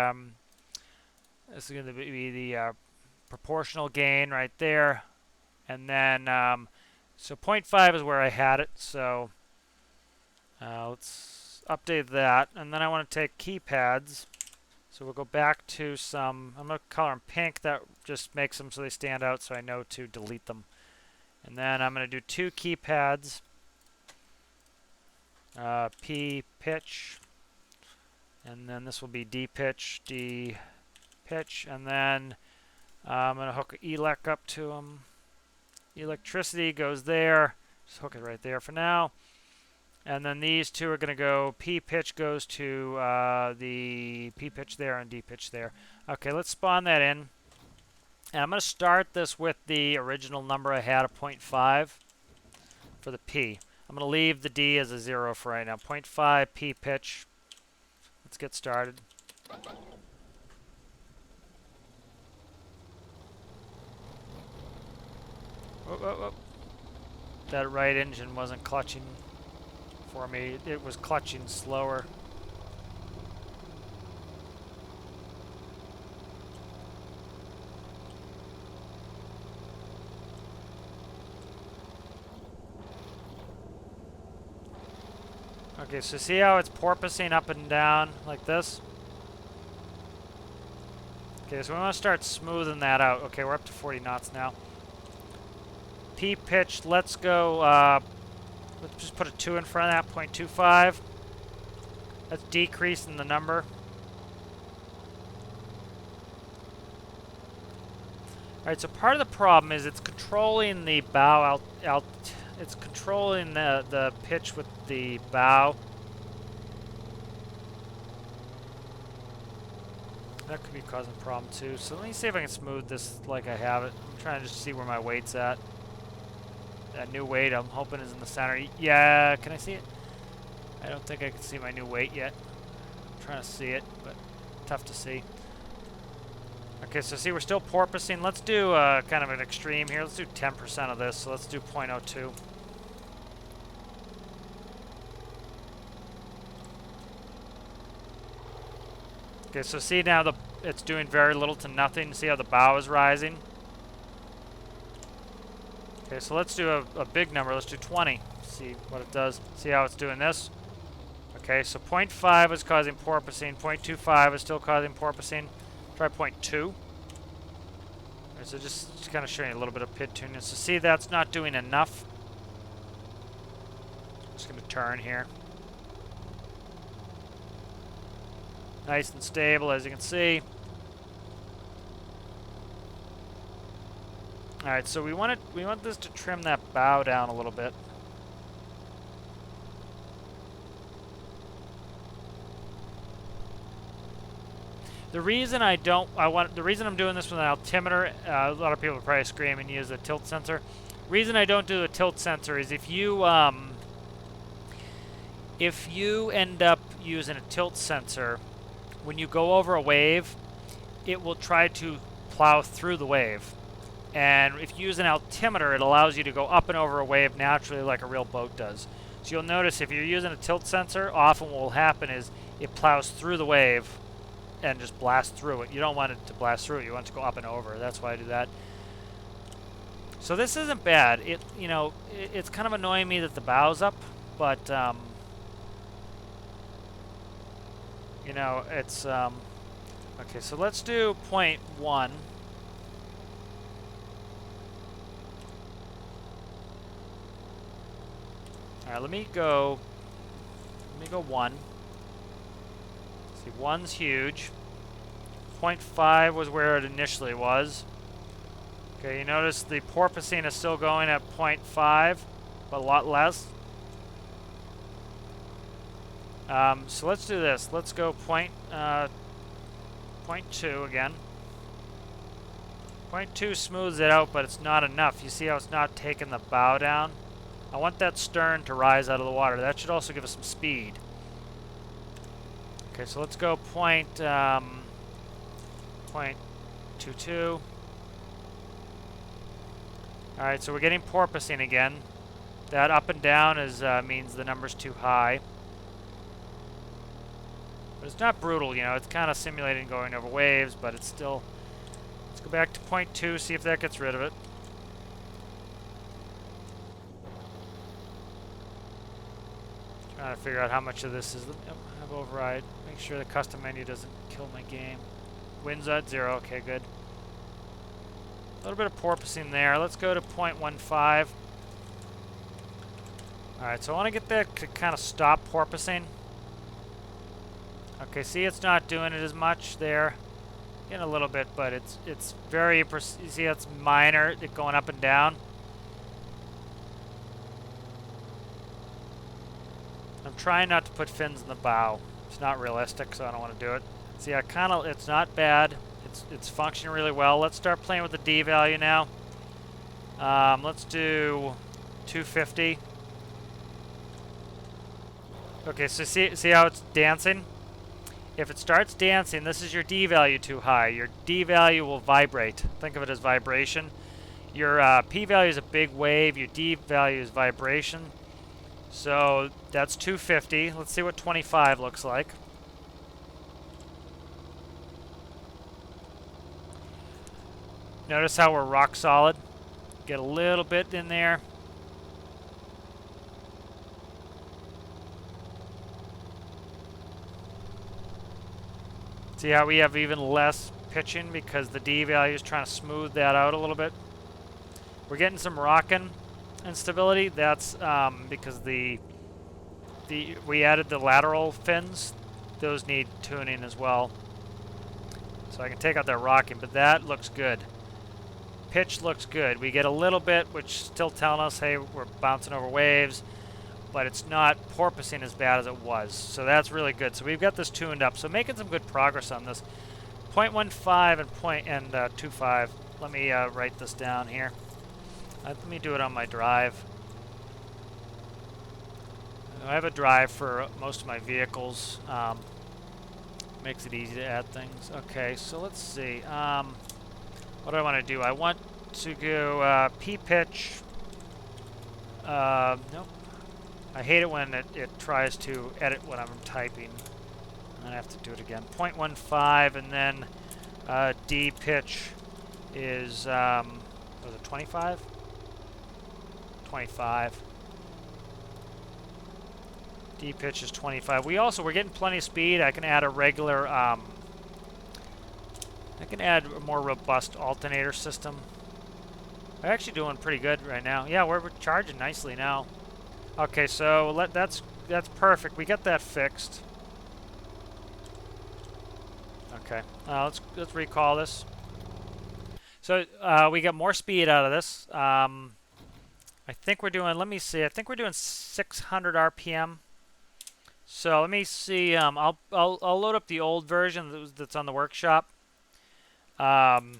the proportional gain right there. And then so 0.5 is where I had it. So let's update that. And then I want to take keypads. So we'll go back to some, I'm going to color them pink. That just makes them so they stand out so I know to delete them. And then I'm going to do 2 keypads. P pitch. And then this will be D pitch, D pitch. And then I'm going to hook elec up to them. Electricity goes there. Just hook it right there for now. And then these two are going to go, P pitch goes to the P pitch there and D pitch there. Okay, let's spawn that in. And I'm going to start this with the original number I had of 0.5 for the P. I'm going to leave the D as a 0 for right now. 0.5 P pitch. Let's get started. Whoa, whoa, whoa. That right engine wasn't clutching for me. It was clutching slower. Okay, so see how it's porpoising up and down like this? Okay, so we want to start smoothing that out. Okay, we're up to 40 knots now. P pitch, let's go, let's just put a 2 in front of that, 0.25. That's decreasing the number. Alright, so part of the problem is it's controlling the bow it's controlling the pitch with the bow. That could be causing a problem too. So let me see if I can smooth this like I have it. I'm trying to just see where my weight's at. That new weight I'm hoping is in the center. Yeah, can I see it? I don't think I can see my new weight yet. I'm trying to see it, but tough to see. Okay, so see we're still porpoising. Let's do kind of an extreme here. Let's do 10% of this. So let's do 0.02. Okay, so see now it's doing very little to nothing. See how the bow is rising? Okay, so let's do a big number. Let's do 20. See what it does. See how it's doing this? Okay, so 0.5 is causing porpoising. 0.25 is still causing porpoising. Try 0.2. All right, so just kind of showing you a little bit of pid tuning. So see that's not doing enough. Just going to turn here. Nice and stable, as you can see. All right, so we want this to trim that bow down a little bit. The reason I'm doing this with an altimeter. A lot of people are probably screaming use a tilt sensor. Reason I don't do a tilt sensor is if you end up using a tilt sensor, when you go over a wave, it will try to plow through the wave. And if you use an altimeter, it allows you to go up and over a wave naturally like a real boat does. So you'll notice if you're using a tilt sensor, often what will happen is it plows through the wave and just blasts through it. You don't want it to blast through it. You want it to go up and over. That's why I do that. So this isn't bad. It's kind of annoying me that the bow's up, but it's okay. So let's do 0.1. All right, let me go 1. See, 1's huge. 0.5 was where it initially was. Okay, you notice the porpoising is still going at 0.5, but a lot less. So let's do this. Let's go 0.2 again. 0.2 smooths it out, but it's not enough. You see how it's not taking the bow down? I want that stern to rise out of the water. That should also give us some speed. Okay, so let's go point 0.22. Alright, so we're getting porpoising again. That up and down is means the number's too high. But it's not brutal, you know, it's kind of simulating going over waves, but it's still... Let's go back to 0.2, see if that gets rid of it. Trying to figure out how much of this is... Yep, have override. Make sure the custom menu doesn't kill my game. Winds at 0, okay, good. A little bit of porpoising there. Let's go to 0.15. Alright, so I want to get that to kind of stop porpoising. Okay, see, it's not doing it as much there. Getting a little bit, but it's very, you see it's minor, it going up and down. I'm trying not to put fins in the bow. It's not realistic, so I don't want to do it. See, I kind of, it's not bad. It's functioning really well. Let's start playing with the D value now. Let's do 250. Okay, so see how it's dancing? If it starts dancing, this is your D value too high. Your D value will vibrate. Think of it as vibration. Your P value is a big wave. Your D value is vibration. So that's 250. Let's see what 25 looks like. Notice how we're rock solid. Get a little bit in there. See how we have even less pitching because the D value is trying to smooth that out a little bit. We're getting some rocking instability. That's because we added the lateral fins. Those need tuning as well. So I can take out that rocking, but that looks good. Pitch looks good. We get a little bit, which is still telling us, hey, we're bouncing over waves, but it's not porpoising as bad as it was. So that's really good. So we've got this tuned up. So making some good progress on this. 0.15 and 0.25. Let me write this down here. Let me do it on my drive. I have a drive for most of my vehicles. Makes it easy to add things. Okay, so let's see. What do I want to do? I want to go P-pitch. Nope. I hate it when it tries to edit what I'm typing. I have to do it again. 0.15 and then D pitch is, was it 25? 25. D pitch is 25. We're getting plenty of speed. I can add a regular, I can add a more robust alternator system. We're actually doing pretty good right now. Yeah, we're charging nicely now. Okay, so that's perfect. We got that fixed. Okay, let's recall this. So we got more speed out of this. I think we're doing. Let me see. I think we're doing 600 RPM. So let me see. I'll load up the old version that's on the workshop. And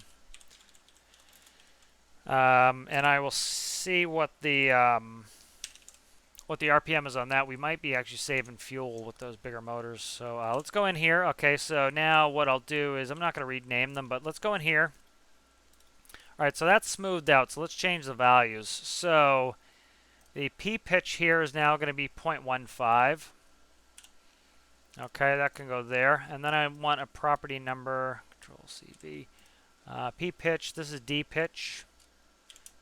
I will see what the RPM is on that. We might be actually saving fuel with those bigger motors. So let's go in here. Okay, so now what I'll do is, I'm not going to rename them, but let's go in here. All right, so that's smoothed out. So let's change the values. So the P pitch here is now going to be 0.15. Okay, that can go there. And then I want a property number, Control CV. P pitch, this is D pitch.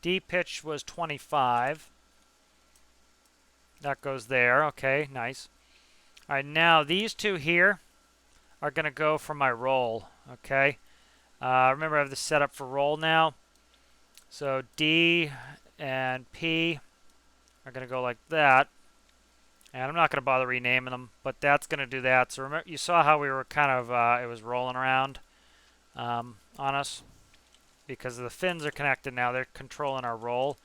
D pitch was 25. That goes there. Okay, nice. All right, now these two here are going to go for my roll. Okay. Remember, I have this set up for roll now. So D and P are going to go like that. And I'm not going to bother renaming them, but that's going to do that. So remember, you saw how we were kind of, it was rolling around on us. Because the fins are connected now, they're controlling our roll.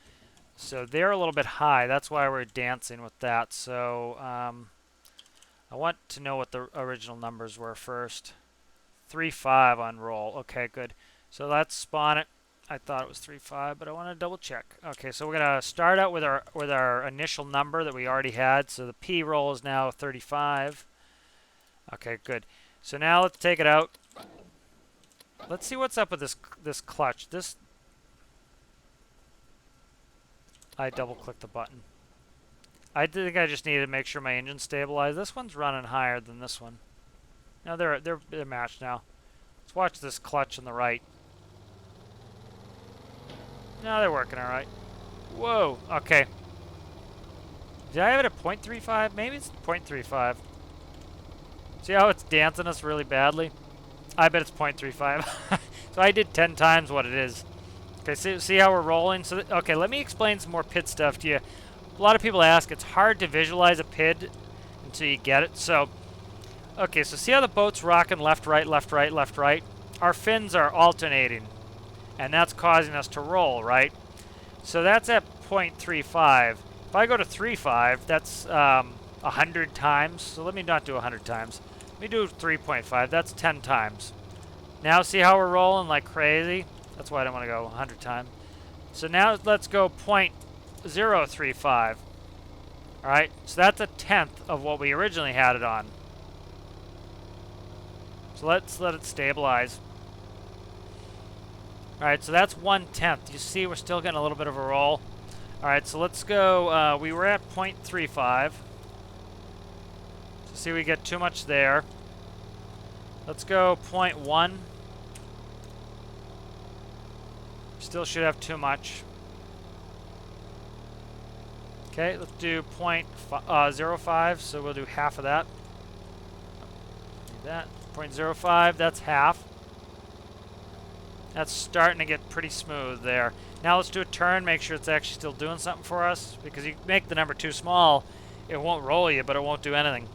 So they're a little bit high. That's why we're dancing with that. So I want to know what the original numbers were first. 3.5 on roll. Okay, good. So let's spawn it. I thought it was 3.5, but I want to double check. Okay, so we're gonna start out with our initial number that we already had. So the P roll is now 35. Okay, good. So now let's take it out. Let's see what's up with this clutch. I double clicked the button. I think I just needed to make sure my engine's stabilized. This one's running higher than this one. No, they're matched now. Let's watch this clutch on the right. No, they're working all right. Whoa. Okay. Did I have it at 0.35? Maybe it's 0.35. See how it's dancing us really badly? I bet it's 0.35. So I did 10 times what it is. Okay, see how we're rolling? So okay, let me explain some more PID stuff to you. A lot of people ask, it's hard to visualize a PID until you get it. So, okay, so see how the boat's rocking left, right, left, right, left, right? Our fins are alternating, and that's causing us to roll, right? So that's at 0.35. If I go to 3.5, that's 100 times. So let me not do 100 times. Let me do 3.5. That's 10 times. Now see how we're rolling like crazy? That's why I don't want to go 100 times. So now let's go 0.035. All right, so that's a tenth of what we originally had it on. So let's let it stabilize. All right, so that's 1/10. You see we're still getting a little bit of a roll. All right, so let's go, we were at 0.35. So see we get too much there. Let's go 0.1. Still should have too much. Okay, let's do 0.05, so we'll do half of that. Do that. 0.05, that's half. That's starting to get pretty smooth there. Now let's do a turn, make sure it's actually still doing something for us, because you make the number too small, it won't roll you, but it won't do anything.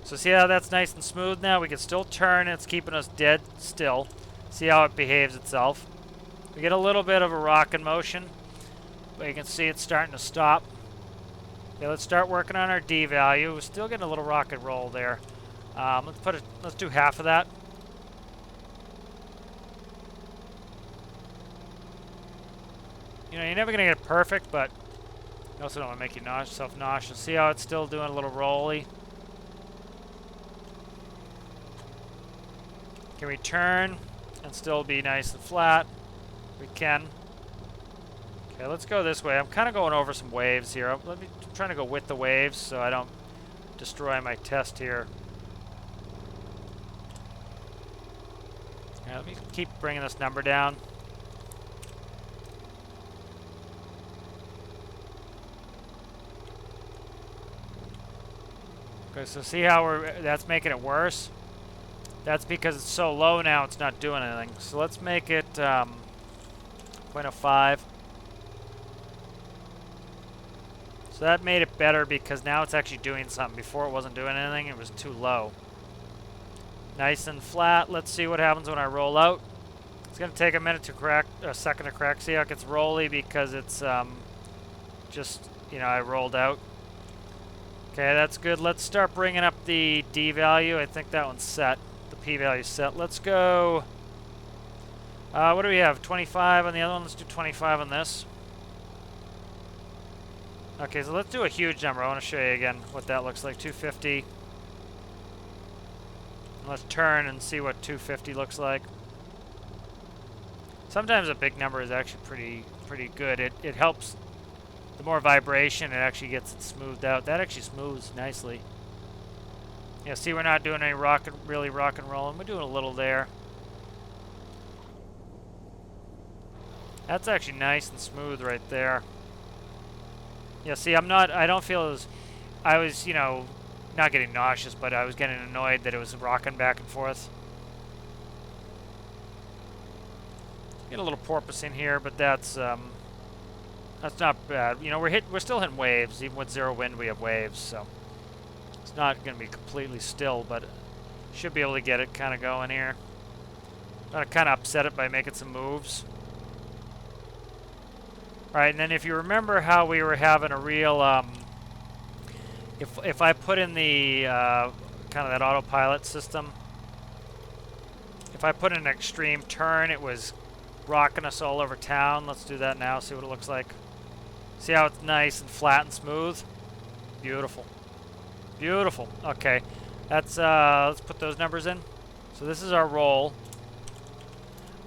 So see how that's nice and smooth now? We can still turn, it's keeping us dead still. See how it behaves itself. We get a little bit of a rocking motion, but you can see it's starting to stop. Okay, let's start working on our D value. We're still getting a little rock and roll there. Let's do half of that. You know, you're never gonna get it perfect, but you also don't want to make yourself nauseous. See how it's still doing a little rolly? Can we turn and still be nice and flat? We can. Okay, let's go this way. I'm kind of going over some waves here. I'm trying to go with the waves so I don't destroy my test here. Okay, let me keep bringing this number down. Okay, so see how that's making it worse? That's because it's so low now, it's not doing anything. So let's make it 0.05. So that made it better because now it's actually doing something. Before it wasn't doing anything, it was too low. Nice and flat. Let's see what happens when I roll out. It's going to take a minute to correct, a second to correct. See how it gets rolly because it's just, you know, I rolled out. Okay, that's good. Let's start bringing up the D value. I think that one's set. The P value's set. Let's go. What do we have? 25 on the other one. Let's do 25 on this. Okay, so let's do a huge number. I want to show you again what that looks like. 250. Let's turn and see what 250 looks like. Sometimes a big number is actually pretty good. It helps. The more vibration, it actually gets it smoothed out. That actually smooths nicely. Yeah, see, we're not doing any really rock and rolling. We're doing a little there. That's actually nice and smooth right there. Yeah, see, I don't feel as, I was, you know, not getting nauseous, but I was getting annoyed that it was rocking back and forth. Get a little porpoising here, but that's not bad. You know, we're still hitting waves. Even with zero wind, we have waves, so it's not going to be completely still, but should be able to get it kind of going here. I'm going to kind of upset it by making some moves. All right, and then if you remember how we were having a real, if I put in the kind of that autopilot system, if I put in an extreme turn, it was rocking us all over town. Let's do that now, see what it looks like. See how it's nice and flat and smooth? Beautiful. Beautiful. Okay. That's, let's put those numbers in. So this is our roll.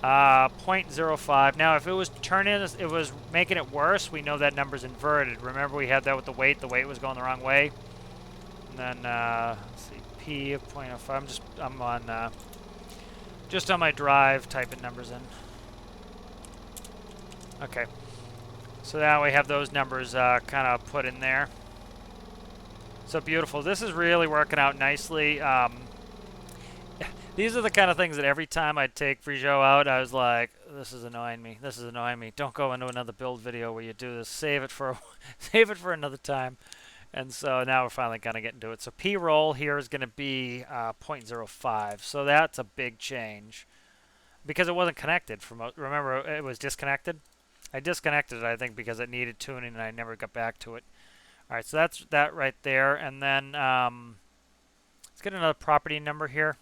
0.05. Now, if it was turning, it was making it worse, we know that number's inverted. Remember we had that with the weight. The weight was going the wrong way. And then, let's see, P of 0.05. I'm on, just on my drive, typing numbers in. Okay. So now we have those numbers kind of put in there. So beautiful. This is really working out nicely. These are the kind of things that every time I take Brizo out, I was like, this is annoying me. This is annoying me. Don't go into another build video where you do this. Save it for save it for another time. And so now we're finally kind of getting to it. So P roll here is going to be 0.05. So that's a big change because it wasn't connected. Remember, it was disconnected. I disconnected it, I think, because it needed tuning and I never got back to it. All right, so that's that right there. And then let's get another property number here.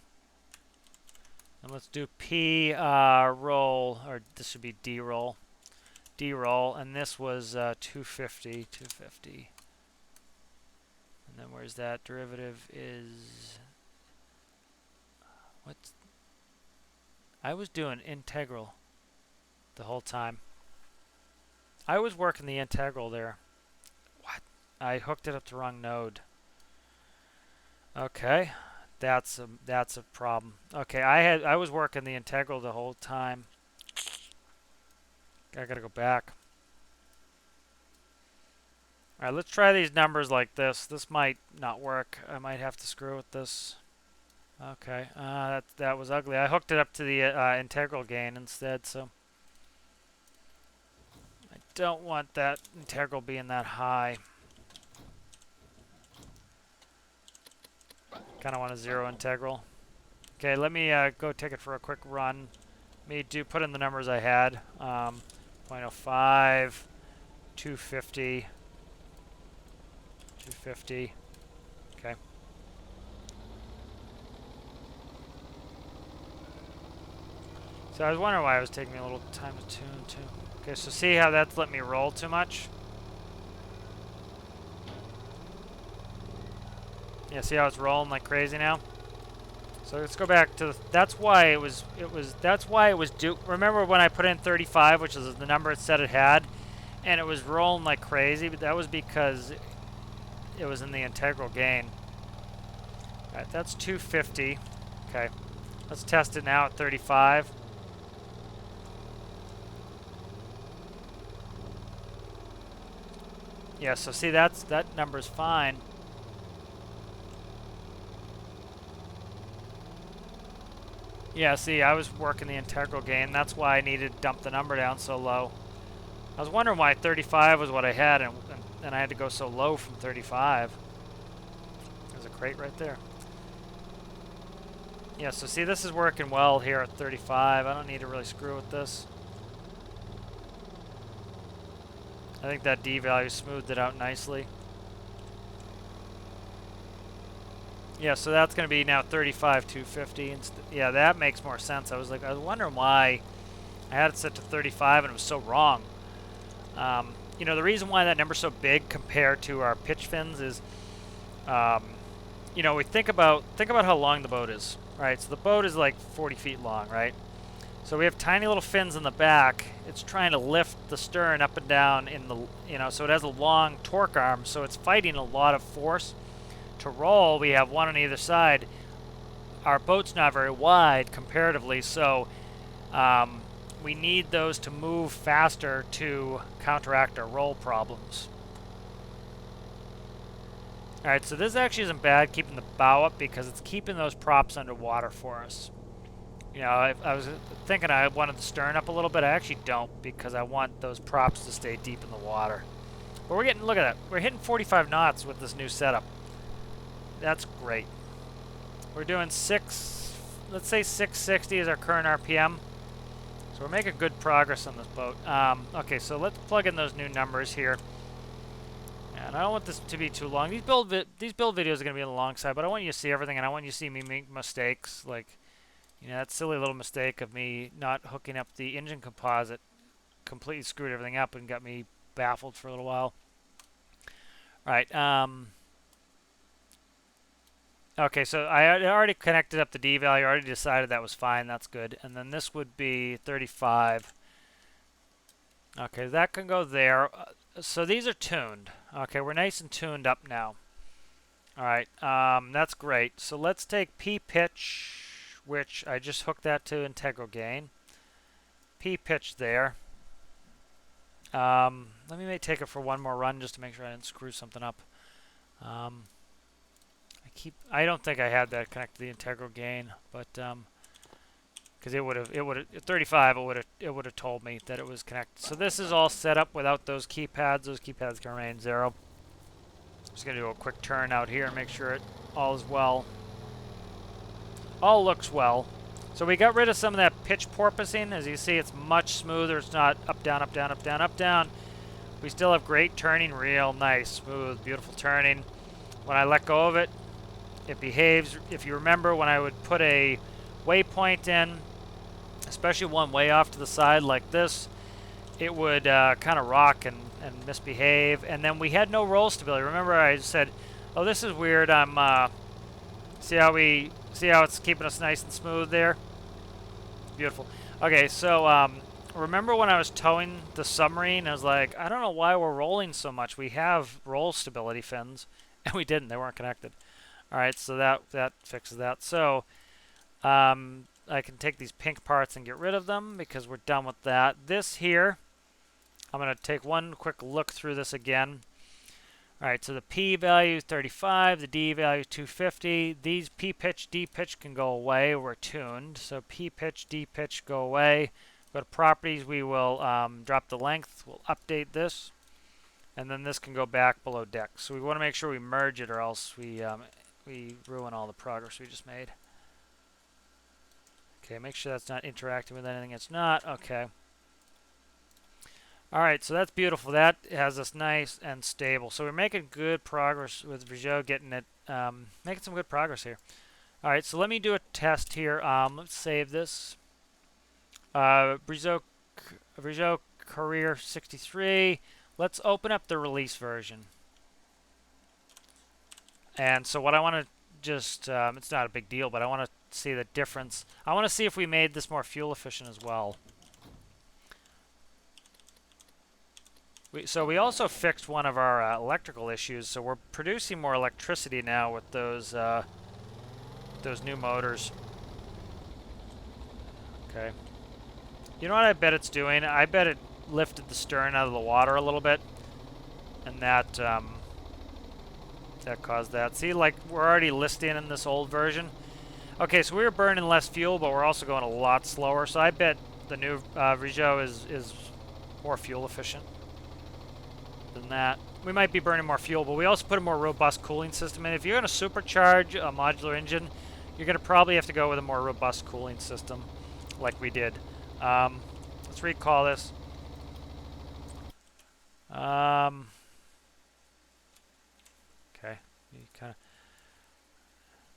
And let's do P roll, or this should be D roll. D roll, and this was 250. And then where's that derivative is... What's... I was doing integral the whole time. I was working the integral there. What? I hooked it up to the wrong node. Okay. That's a problem. Okay, I was working the integral the whole time. I gotta go back. All right, let's try these numbers like this. This might not work. I might have to screw with this. Okay, that was ugly. I hooked it up to the integral gain instead, so I don't want that integral being that high. Kind of want a zero integral. Okay, let me go take it for a quick run. Let me put in the numbers I had. 0.05, 250, 250. Okay. So I was wondering why it was taking me a little time to tune too. Okay, so see how that's let me roll too much? Yeah, see how it's rolling like crazy now? So let's go back to that's why it was due. Remember when I put in 35, which is the number it said it had, and it was rolling like crazy, but that was because it was in the integral gain. All right, that's 250. Okay. Let's test it now at 35. Yeah, so see that number's fine. Yeah, see, I was working the integral gain. That's why I needed to dump the number down so low. I was wondering why 35 was what I had, and I had to go so low from 35. There's a crate right there. Yeah, so see, this is working well here at 35. I don't need to really screw with this. I think that D value smoothed it out nicely. Yeah, so that's going to be now 35, 250. Yeah, that makes more sense. I was wondering why I had it set to 35 and it was so wrong. You know, the reason why that number's so big compared to our pitch fins is, you know, we think about how long the boat is, right? So the boat is like 40 feet long, right? So we have tiny little fins in the back. It's trying to lift the stern up and down in the, you know, so it has a long torque arm, so it's fighting a lot of force. To roll, we have one on either side. Our boat's not very wide comparatively, so we need those to move faster to counteract our roll problems. Alright, so this actually isn't bad, keeping the bow up, because it's keeping those props underwater for us. You know, I was thinking I wanted the stern up a little bit. I actually don't, because I want those props to stay deep in the water. But we're getting, look at that, we're hitting 45 knots with this new setup. That's great. We're doing let's say 660 is our current RPM. So we're making good progress on this boat. Okay, so let's plug in those new numbers here. And I don't want this to be too long. These build videos are going to be on the long side, but I want you to see everything, and I want you to see me make mistakes. Like, You know, that silly little mistake of me not hooking up the engine composite completely screwed everything up and got me baffled for a little while. All right. Okay, so I already connected up the D value. I already decided that was fine. That's good. And then this would be 35. Okay, that can go there. So these are tuned. Okay, we're nice and tuned up now. All right, that's great. So let's take P pitch, which I just hooked that to integral gain. P pitch there. Let me take it for one more run just to make sure I didn't screw something up. I don't think I had that connected to the integral gain, but because it would have 35, it would have told me that it was connected. So this is all set up without those keypads. Those keypads can remain 0. Just gonna do a quick turn out here and make sure it all is well. All looks well. So we got rid of some of that pitch porpoising. As you see, it's much smoother. It's not up, down, up, down, up, down, up, down. We still have great turning, real nice, smooth, beautiful turning. When I let go of it, it behaves. If you remember, when I would put a waypoint in, especially one way off to the side like this, it would kind of rock and misbehave. And then we had no roll stability. Remember, I said, "Oh, this is weird." See how it's keeping us nice and smooth there. Beautiful. Okay, so remember when I was towing the submarine? I was like, I don't know why we're rolling so much. We have roll stability fins, and we didn't. They weren't connected. All right, so that fixes that. So I can take these pink parts and get rid of them because we're done with that. This here, I'm going to take one quick look through this again. All right, so the P value is 35, the D value is 250. These P pitch, D pitch can go away. We're tuned. So P pitch, D pitch go away. Go to properties. We will drop the length. We'll update this. And then this can go back below deck. So we want to make sure we merge it or else we ruin all the progress we just made. Okay, make sure that's not interacting with anything. It's not. Okay. All right, so that's beautiful. That has us nice and stable. So we're making good progress with Brizo, making some good progress here. All right, so let me do a test here. Let's save this. Brizo Career 63. Let's open up the release version. And so what I want to just, it's not a big deal, but I want to see the difference. I want to see if we made this more fuel efficient as well. So we also fixed one of our electrical issues, so we're producing more electricity now with those new motors. Okay. You know what I bet it's doing? I bet it lifted the stern out of the water a little bit, and that caused that. See, like we're already listing in this old version. Okay, so we were burning less fuel, but we're also going a lot slower. So I bet the new Brizo is more fuel efficient than that. We might be burning more fuel, but we also put a more robust cooling system in. If you're going to supercharge a modular engine, you're going to probably have to go with a more robust cooling system like we did. Let's recall this. Okay. Let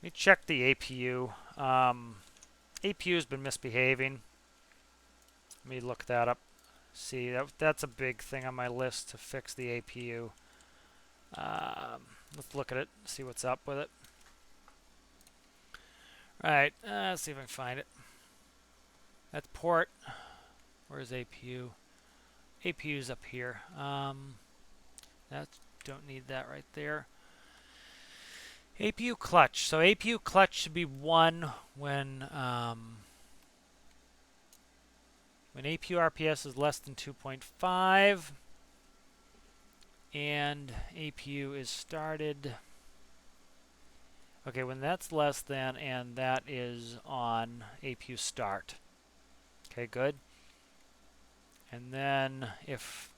me check the APU. APU has been misbehaving. Let me look that up. See, that's a big thing on my list to fix the APU. Let's look at it, see what's up with it. All right, let's see if I can find it. That's port. Where's APU? APU's up here. Don't need that right there. APU clutch. So APU clutch should be 1 when APU RPS is less than 2.5 and APU is started. Okay, when that's less than and that is on, APU start. Okay, good. And then if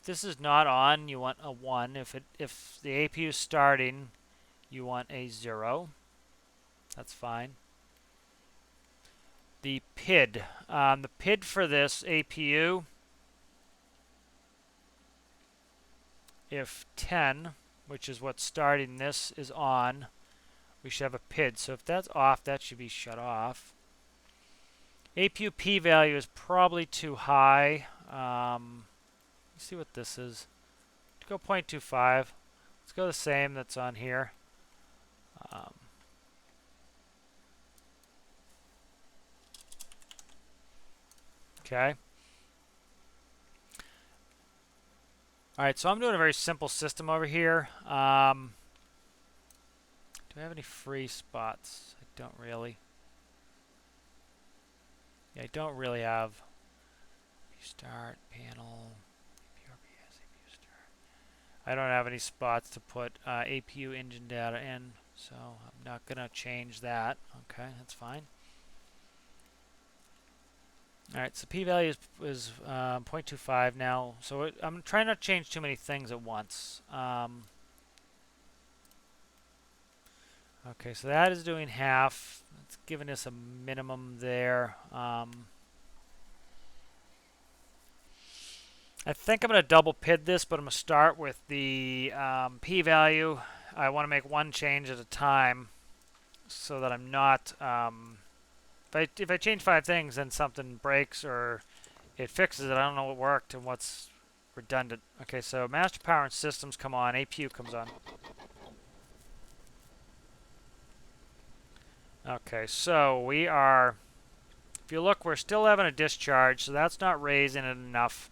this is not on, you want a 1. If the APU is starting, you want a 0. That's fine. The PID. The PID for this APU, if 10, which is what's starting this, is on, we should have a PID. So if that's off, that should be shut off. APU p-value is probably too high. Let's see what this is. Let's go 0.25. Let's go the same that's on here. Okay. All right, so I'm doing a very simple system over here. Do I have any free spots? I don't really. Yeah, I don't really have. Start panel. APRBS, APU start. I don't have any spots to put APU engine data in, so I'm not gonna change that. Okay, that's fine. All right, so p-value is 0.25 now. So I'm trying not to change too many things at once. Okay, so that is doing half. It's giving us a minimum there. I think I'm going to double PID this, but I'm going to start with the p-value. I want to make one change at a time so that I'm not... if I change 5 things and something breaks or it fixes it, I don't know what worked and what's redundant. Okay, so master power and systems come on, APU comes on. Okay, so we are, if you look, we're still having a discharge, so that's not raising it enough.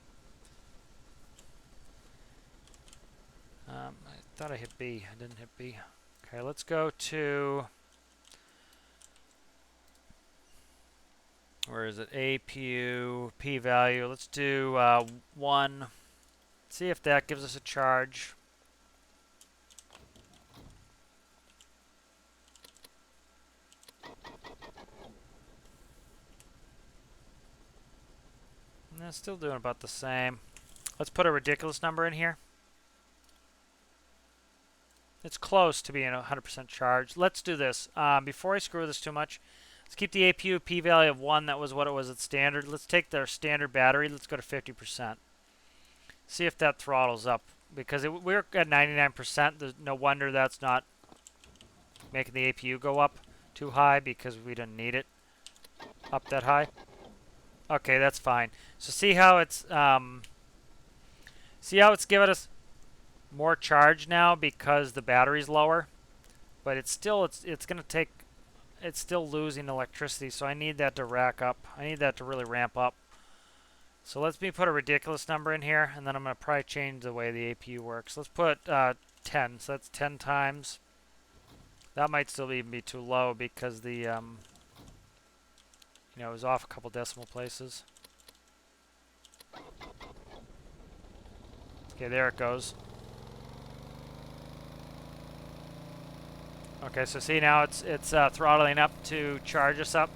I thought I hit B, I didn't hit B. Okay, let's go to, where is it? APU, p-value. Let's do 1. See if that gives us a charge. And it's still doing about the same. Let's put a ridiculous number in here. It's close to being 100% charged. Let's do this. Before I screw this too much, let's keep the APU p-value of 1. That was what it was at standard. Let's take their standard battery. Let's go to 50%. See if that throttles up. Because we're at 99%. There's no wonder that's not making the APU go up too high because we didn't need it up that high. Okay, that's fine. So see how it's giving us more charge now because the battery's lower, but it's still it's still losing electricity, so I need that to rack up. I need that to really ramp up. So let's put a ridiculous number in here, and then I'm going to probably change the way the APU works. Let's put 10, so that's 10 times. That might still even be too low because the it was off a couple decimal places. Okay, there it goes. Okay, so see now it's throttling up to charge us up.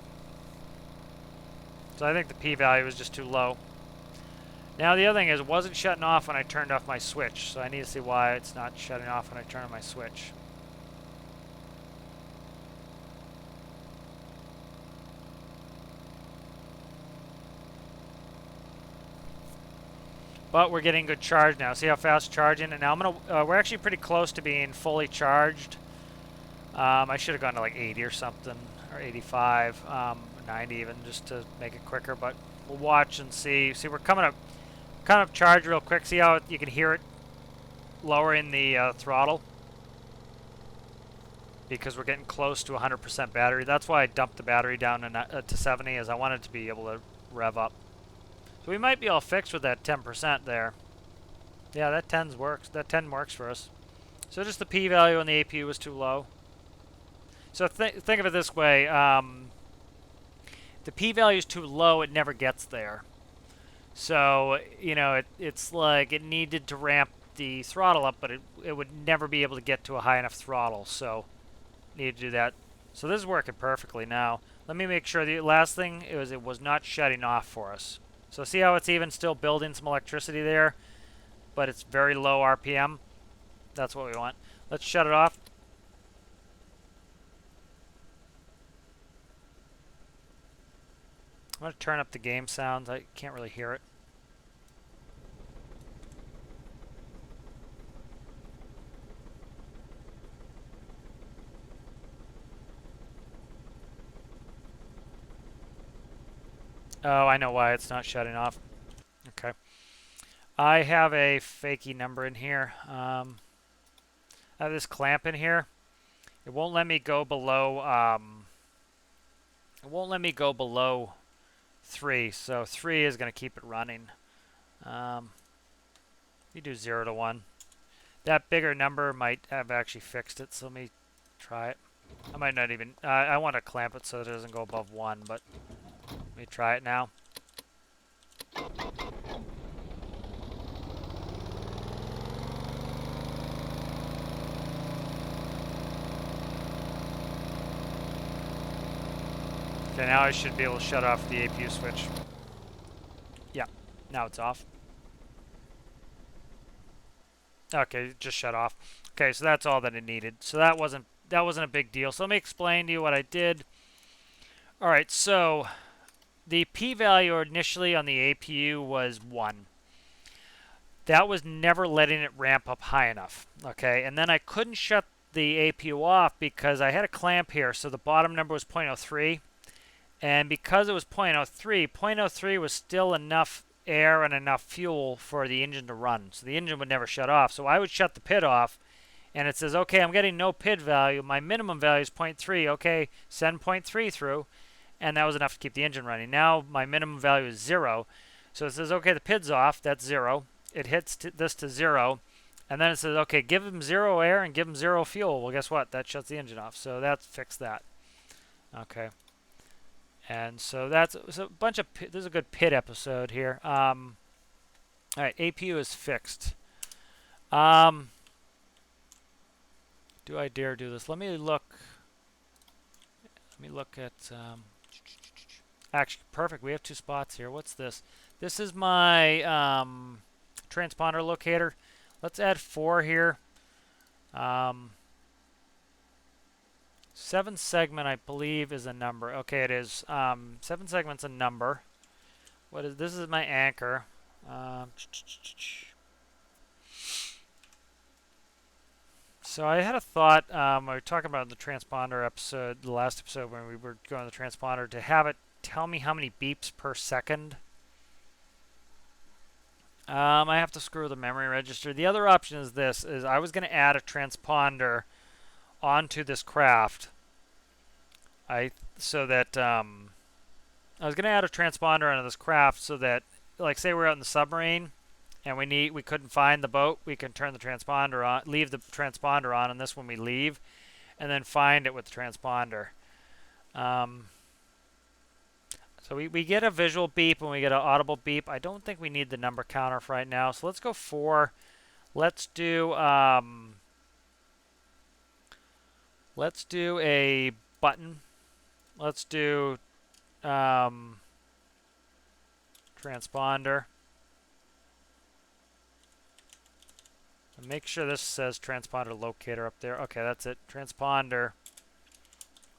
So I think the p-value is just too low. Now the other thing is it wasn't shutting off when I turned off my switch, so I need to see why it's not shutting off when I turn on my switch. But we're getting good charge now. See how fast it's charging? And now we're actually pretty close to being fully charged. I should have gone to like 80 or something, or 85, 90 even, just to make it quicker. But we'll watch and see. See, we're coming up charge real quick. See how you can hear it lowering the throttle? Because we're getting close to 100% battery. That's why I dumped the battery down to 70, as I wanted to be able to rev up. So we might be all fixed with that 10% there. Yeah, that 10 works. That 10 works for us. So just the p-value on the APU was too low. So think of it this way. The p-value is too low, it never gets there. So, it's like it needed to ramp the throttle up, but it would never be able to get to a high enough throttle. So, need to do that. So this is working perfectly now. Let me make sure the last thing is it was not shutting off for us. So see how it's even still building some electricity there, but it's very low RPM. That's what we want. Let's shut it off. I'm going to turn up the game sounds. I can't really hear it. Oh, I know why it's not shutting off. Okay. I have a fakey number in here. I have this clamp in here. It won't let me go below. It won't let me go below 3. So 3 is going to keep it running. You do 0 to 1. That bigger number might have actually fixed it. So let me try it. I might not even. I want to clamp it so it doesn't go above 1. But let me try it now. Okay, now I should be able to shut off the APU switch. Yeah, now it's off. Okay, just shut off. Okay, so that's all that it needed. So that wasn't a big deal. So let me explain to you what I did. All right, so the p-value initially on the APU was 1. That was never letting it ramp up high enough. Okay, and then I couldn't shut the APU off because I had a clamp here, so the bottom number was 0.03. And because it was 0.03, 0.03 was still enough air and enough fuel for the engine to run. So the engine would never shut off. So I would shut the PID off, and it says, okay, I'm getting no PID value. My minimum value is 0.3. Okay, send 0.3 through, and that was enough to keep the engine running. Now my minimum value is 0. So it says, okay, the PID's off. That's 0. It hits this to 0. And then it says, okay, give them 0 air and give them 0 fuel. Well, guess what? That shuts the engine off. So that fixed that. Okay. And so that's a bunch of. This is a good PID episode here. All right, APU is fixed. Do I dare do this? Let me look. Let me look at. Actually, perfect. We have 2 spots here. What's this? This is my transponder locator. Let's add 4 here. 7 segment, I believe, is a number. Okay, it is. 7 segment's a number. What is this? Is my anchor. So I had a thought. We were talking about the transponder episode, the last episode when we were going to the transponder, to have it tell me how many beeps per second. I have to screw the memory register. The other option is this: is I was going to add a transponder onto this craft. So that I was going to add a transponder onto this craft so that, like, say we're out in the submarine and we couldn't find the boat, we can turn the transponder on, leave the transponder on, and this when we leave, and then find it with the transponder. So we get a visual beep and we get an audible beep. I don't think we need the number counter for right now, so let's go 4. Let's do a button. Let's do transponder. And make sure this says transponder locator up there. Okay, that's it. Transponder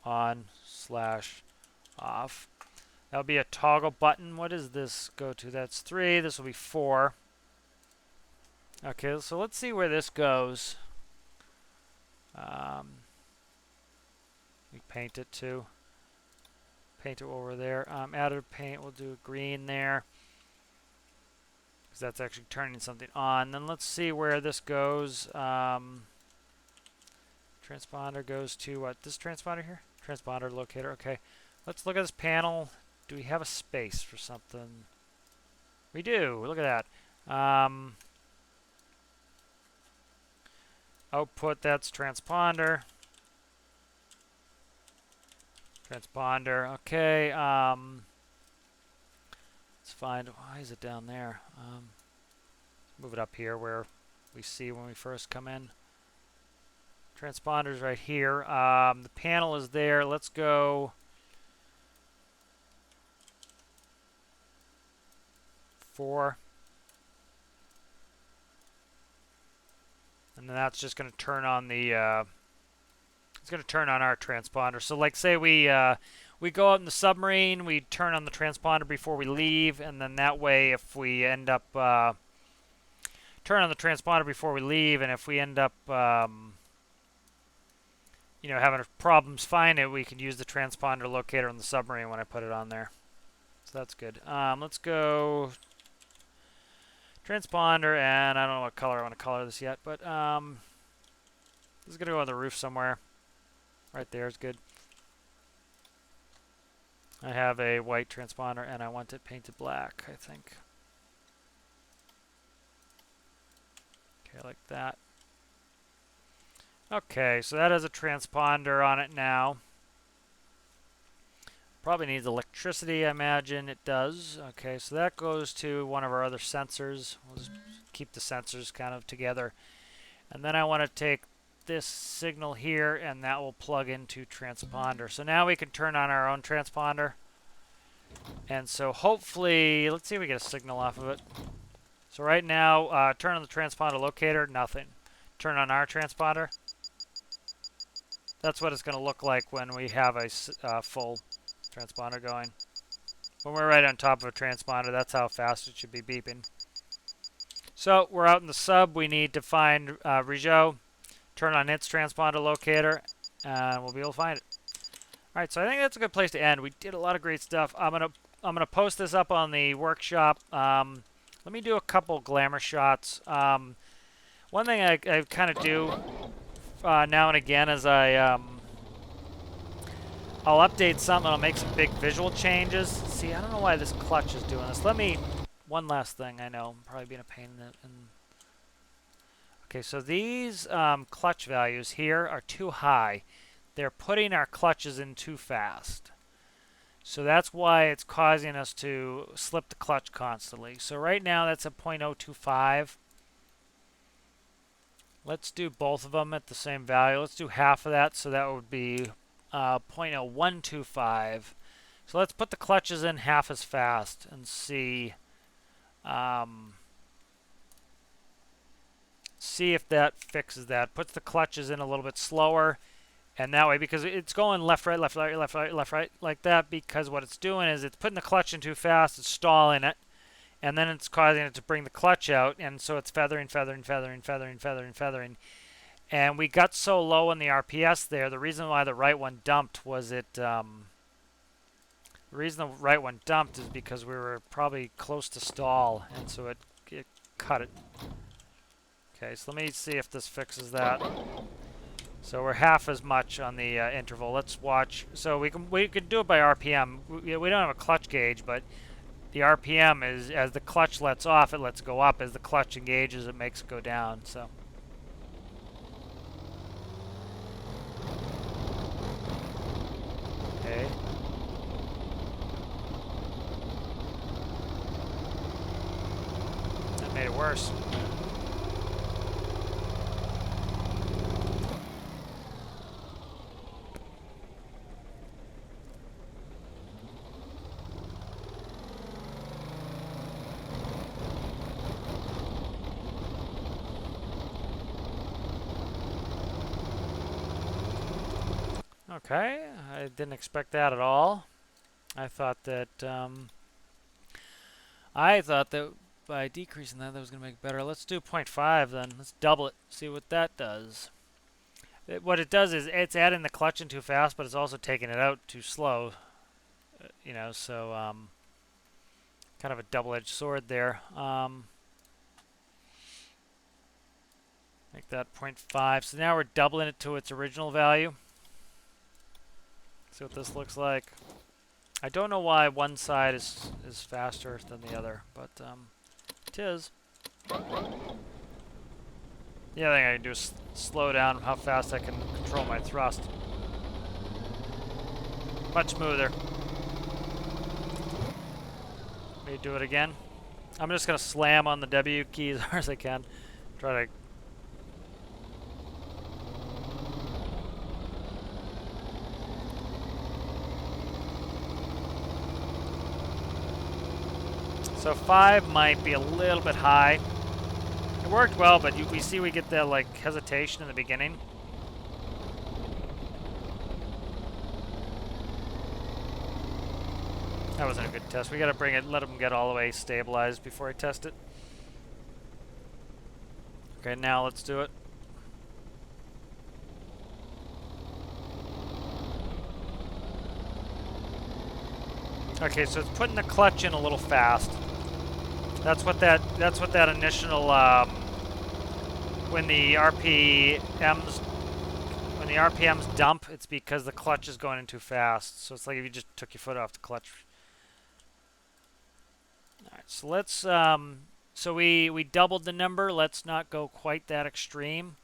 on/off. That'll be a toggle button. What does this go to? That's 3. This will be 4. Okay, so let's see where this goes. We paint it too. Paint it over there. Add a paint. We'll do a green there, because that's actually turning something on. Then let's see where this goes. Transponder goes to what? This transponder here? Transponder locator. Okay. Let's look at this panel. Do we have a space for something? We do. Look at that. Output, that's transponder. Transponder. Okay. Let's find. Why is it down there? Move it up here where we see when we first come in. Transponder's right here. The panel is there. Let's go 4. And then that's just going to turn on the. It's going to turn on our transponder. So, like, say we go out in the submarine, we turn on the transponder before we leave, and then that way, if we end up turn on the transponder before we leave, and if we end up having problems finding it, we can use the transponder locator on the submarine when I put it on there. So that's good. Let's go transponder, and I don't know what color I want to color this yet, but this is going to go on the roof somewhere. Right there is good. I have a white transponder, and I want it painted black, I think. Okay, like that. Okay, so that has a transponder on it now. Probably needs electricity, I imagine it does. Okay, so that goes to one of our other sensors. We'll just keep the sensors kind of together. And then I want to take this signal here, and that will plug into transponder. So now we can turn on our own transponder. And so hopefully, let's see if we get a signal off of it. So right now, turn on the transponder locator, nothing. Turn on our transponder. That's what it's going to look like when we have a full transponder going. When we're right on top of a transponder, that's how fast it should be beeping. So we're out in the sub. We need to find Brizo, turn on its transponder locator, and we'll be able to find it. All right, so I think that's a good place to end. We did a lot of great stuff. I'm gonna post this up on the workshop. Let me do a couple glamour shots. One thing I kind of do now and again is I'll update something, I'll make some big visual changes. See, I don't know why this clutch is doing this. One last thing I know, I'm probably being a pain in okay, so these clutch values here are too high. They're putting our clutches in too fast. So that's why it's causing us to slip the clutch constantly. So right now that's a 0.025. Let's do both of them at the same value. Let's do half of that, so that would be 0.0125. So let's put the clutches in half as fast and see see if that fixes that. Puts the clutches in a little bit slower, and that way, because it's going left, right, left, right, left, right, left, right, like that, because what it's doing is it's putting the clutch in too fast, it's stalling it, and then it's causing it to bring the clutch out, and so it's feathering, feathering, feathering, feathering, feathering, feathering. And we got so low in the RPS there. The reason why the right one dumped was the reason the right one dumped is because we were probably close to stall, and so it cut it. Okay, so let me see if this fixes that. So we're half as much on the interval. Let's watch. So we could do it by RPM. We don't have a clutch gauge, but the RPM is, as the clutch lets off, it lets go up. As the clutch engages, it makes it go down. So. Okay. That made it worse. Okay, I didn't expect that at all. I thought that by decreasing that was going to make it better. Let's do 0.5 then. Let's double it. See what that does. What it does is it's adding the clutch in too fast, but it's also taking it out too slow. You know, so kind of a double-edged sword there. Make that 0.5. So now we're doubling it to its original value. See what this looks like. I don't know why one side is faster than the other, but it is. The other thing I can do is slow down how fast I can control my thrust. Much smoother. Let me do it again. I'm just going to slam on the W key as hard as I can. Try to... So 5 might be a little bit high. It worked well, but we see we get that like hesitation in the beginning. That wasn't a good test. We gotta bring it, let them get all the way stabilized before I test it. Okay, now let's do it. Okay, so it's putting the clutch in a little fast. That's what that initial when the RPMs dump, it's because the clutch is going in too fast. So it's like if you just took your foot off the clutch. All right, so let's so we doubled the number. Let's not go quite that extreme.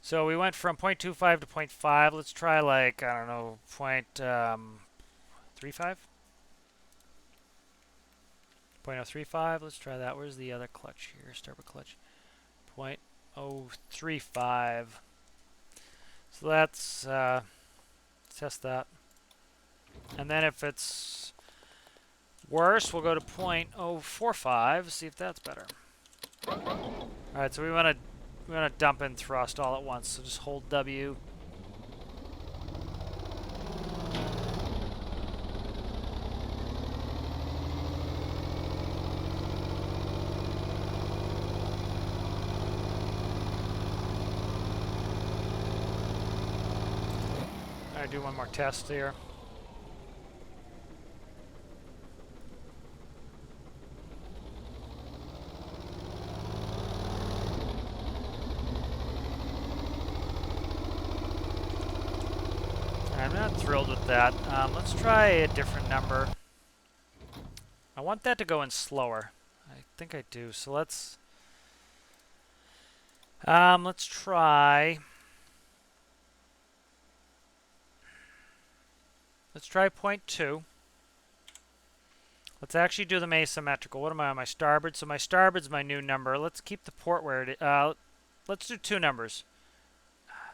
So we went from 0.25 to 0.5. Let's try like, I don't know, 0.35? 0.035. Let's try that. Where's the other clutch here? Start with clutch. 0.035. So let's test that. And then if it's worse, we'll go to 0.045. See if that's better. All right, so we want to dump in thrust all at once. So just hold W. All right, do one more test here. I'm not thrilled with that. Let's try a different number. I want that to go in slower. I think I do. So let's try. Let's try 0.2. Let's actually do them asymmetrical. What am I on my starboard? So my starboard's my new number. Let's keep the port where it is. Let's do two numbers.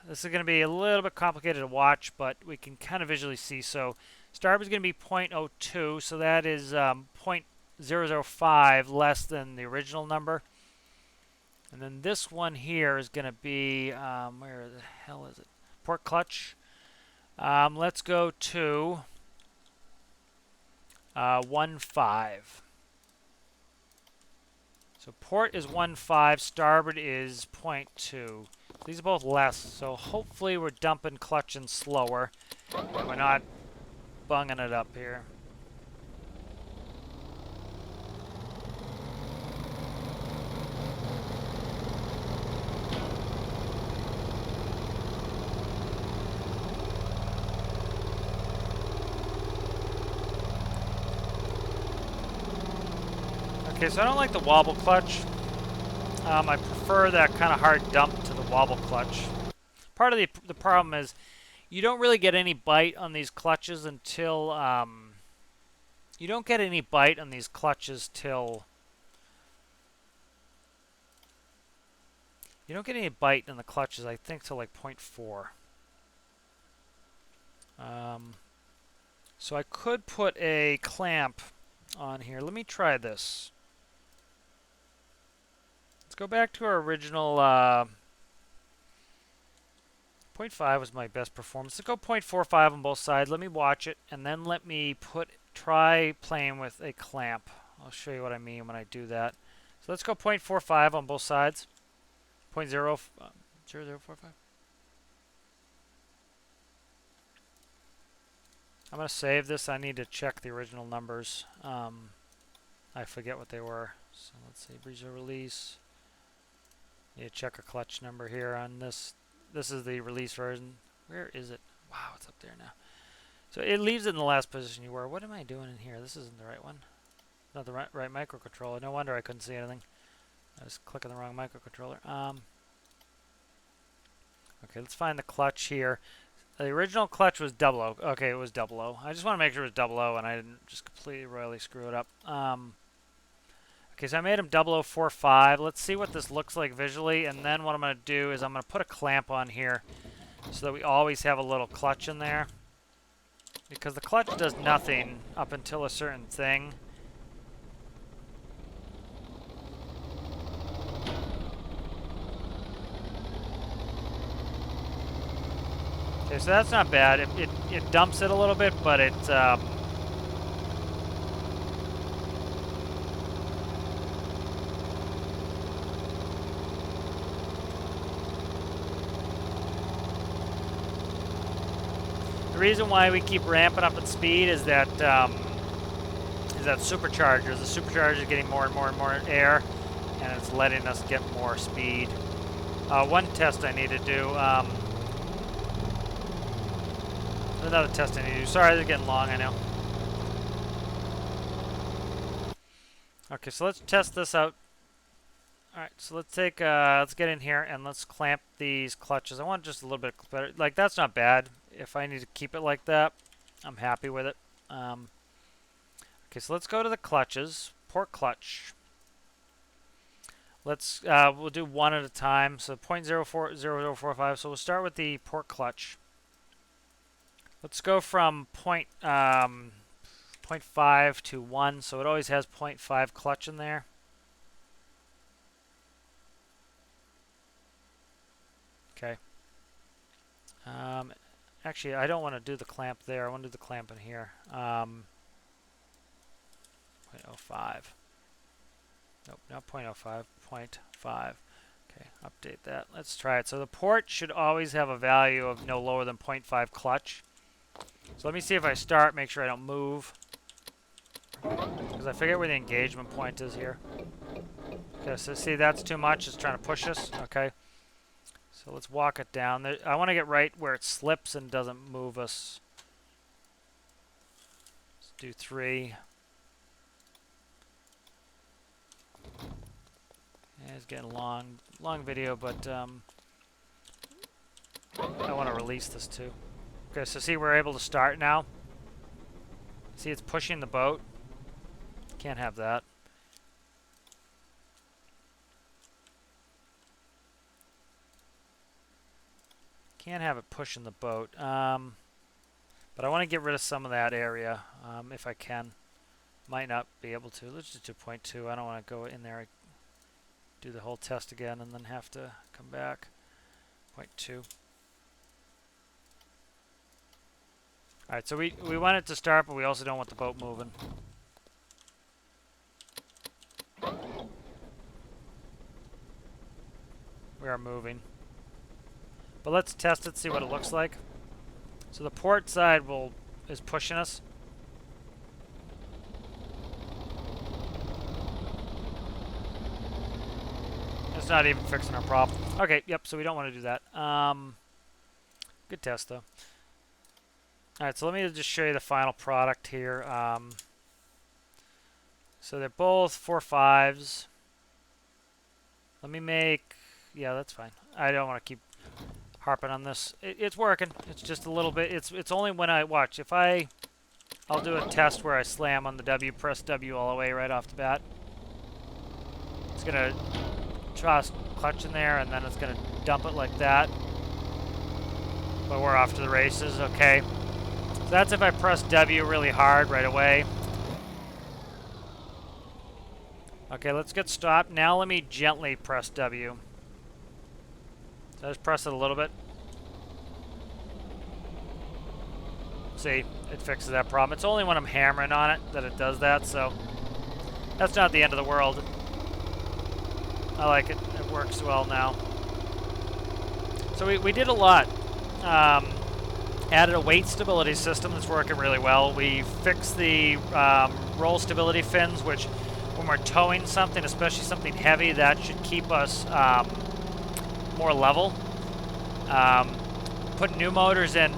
This is going to be a little bit complicated to watch, but we can kind of visually see. So starboard's going to be 0.02, so that is 0.005 less than the original number. And then this one here is going to be, where the hell is it? Port clutch. Let's go to 1.5. So port is 1.5, starboard is 0.2. These are both less, so hopefully we're dumping clutch in slower. We're not bunging it up here. Okay, so I don't like the wobble clutch. I prefer that kind of hard dump to the wobble clutch. Part of the problem is you don't really get any bite on these clutches until you don't get any bite on these clutches till you don't get any bite in the clutches, I think, till like 0.4. So I could put a clamp on here. Let me try this. Let's go back to our original 0.5 was my best performance. Let's go 0.45 on both sides. Let me watch it, and then let me try playing with a clamp. I'll show you what I mean when I do that. So let's go 0.45 on both sides. 0.0045. I'm going to save this. I need to check the original numbers. I forget what they were. So let's see, Brizo release. Need to check a clutch number here on this. This is the release version. Where is it? Wow, it's up there now. So it leaves it in the last position you were. What am I doing in here? This isn't the right one. Not the right microcontroller. No wonder I couldn't see anything. I was clicking the wrong microcontroller. Okay, let's find the clutch here. The original clutch was 00. Okay, it was 00. I just want to make sure it was 00 and I didn't just completely royally screw it up. Okay, so I made him 0045. Let's see what this looks like visually, and then what I'm going to do is I'm going to put a clamp on here so that we always have a little clutch in there. Because the clutch does nothing up until a certain thing. Okay, so that's not bad. It dumps it a little bit, but it The reason why we keep ramping up in speed is that supercharger. The supercharger is getting more and more and more air, and it's letting us get more speed. One test I need to do. Another test I need to do. Sorry, this is getting long, I know. Okay, so let's test this out. Alright, so let's get in here and let's clamp these clutches. I want just a little bit better. Like, that's not bad. If I need to keep it like that, I'm happy with it. Okay, so let's go to the clutches. Port clutch. Let's, we'll do one at a time. So 0.04045. So we'll start with the port clutch. Let's go from 0.5 to 1. So it always has 0.5 clutch in there. Okay. Actually, I don't want to do the clamp there. I want to do the clamp in here. 0.05. Nope, not 0.05, 0.5. Okay, update that. Let's try it. So the port should always have a value of no lower than 0.5 clutch. So let me see if I start, make sure I don't move. Because I forget where the engagement point is here. Okay, so see, that's too much. It's trying to push us. Okay. So let's walk it down. I want to get right where it slips and doesn't move us. Let's do 3. Yeah, it's getting long video, but I want to release this too. Okay, so see, we're able to start now. See, it's pushing the boat. Can't have that. Can't have it pushing the boat. But I want to get rid of some of that area if I can. Might not be able to. Let's just do 0.2. I don't want to go in there, do the whole test again, and then have to come back. 0.2. Alright, so we want it to start, but we also don't want the boat moving. We are moving. But let's test it, see what it looks like. So the port side is pushing us. It's not even fixing our problem. Okay, yep, so we don't want to do that. Good test, though. Alright, so let me just show you the final product here. So they're both 4.5s. Let me make... Yeah, that's fine. I don't want to keep harping on this. It's working. It's just a little bit. It's only when I watch. If I'll do a test where I slam on the W, press W all the way right off the bat. It's gonna trust clutch in there, and then it's gonna dump it like that. But we're off to the races. Okay. So that's if I press W really hard right away. Okay, let's get stopped. Now let me gently press W. So just press it a little bit. See, it fixes that problem. It's only when I'm hammering on it that it does that, so that's not the end of the world. I like it. It works well now. So we did a lot. Added a weight stability system that's working really well. We fixed the roll stability fins, which when we're towing something, especially something heavy, that should keep us more level. Put new motors in.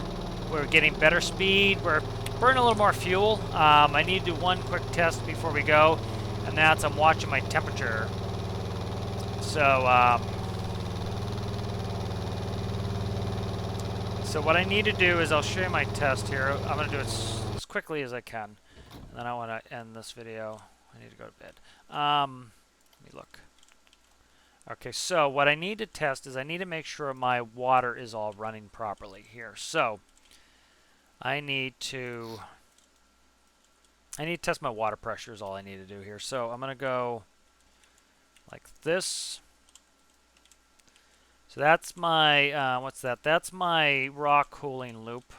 We're getting better speed. We're burning a little more fuel. I need to do one quick test before we go, and that's I'm watching my temperature. So, so what I need to do is I'll show you my test here. I'm going to do it as quickly as I can, and then I want to end this video. I need to go to bed. Let me look. Okay, so what I need to test is I need to make sure my water is all running properly here. So I need to test my water pressure is all I need to do here. So I'm going to go like this. So that's my, what's that? That's my raw cooling loop.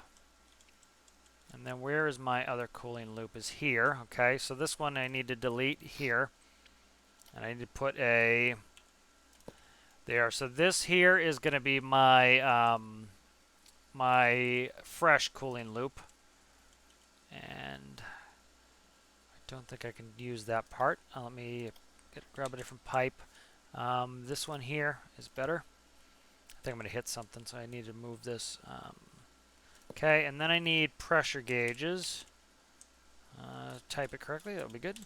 And then where is my other cooling loop? Is here. Okay, so this one I need to delete here. And I need to put a... there. So this here is going to be my my fresh cooling loop. And I don't think I can use that part. Let me grab a different pipe. This one here is better. I think I'm going to hit something, so I need to move this. Okay, and then I need pressure gauges. Type it correctly, that'll be good.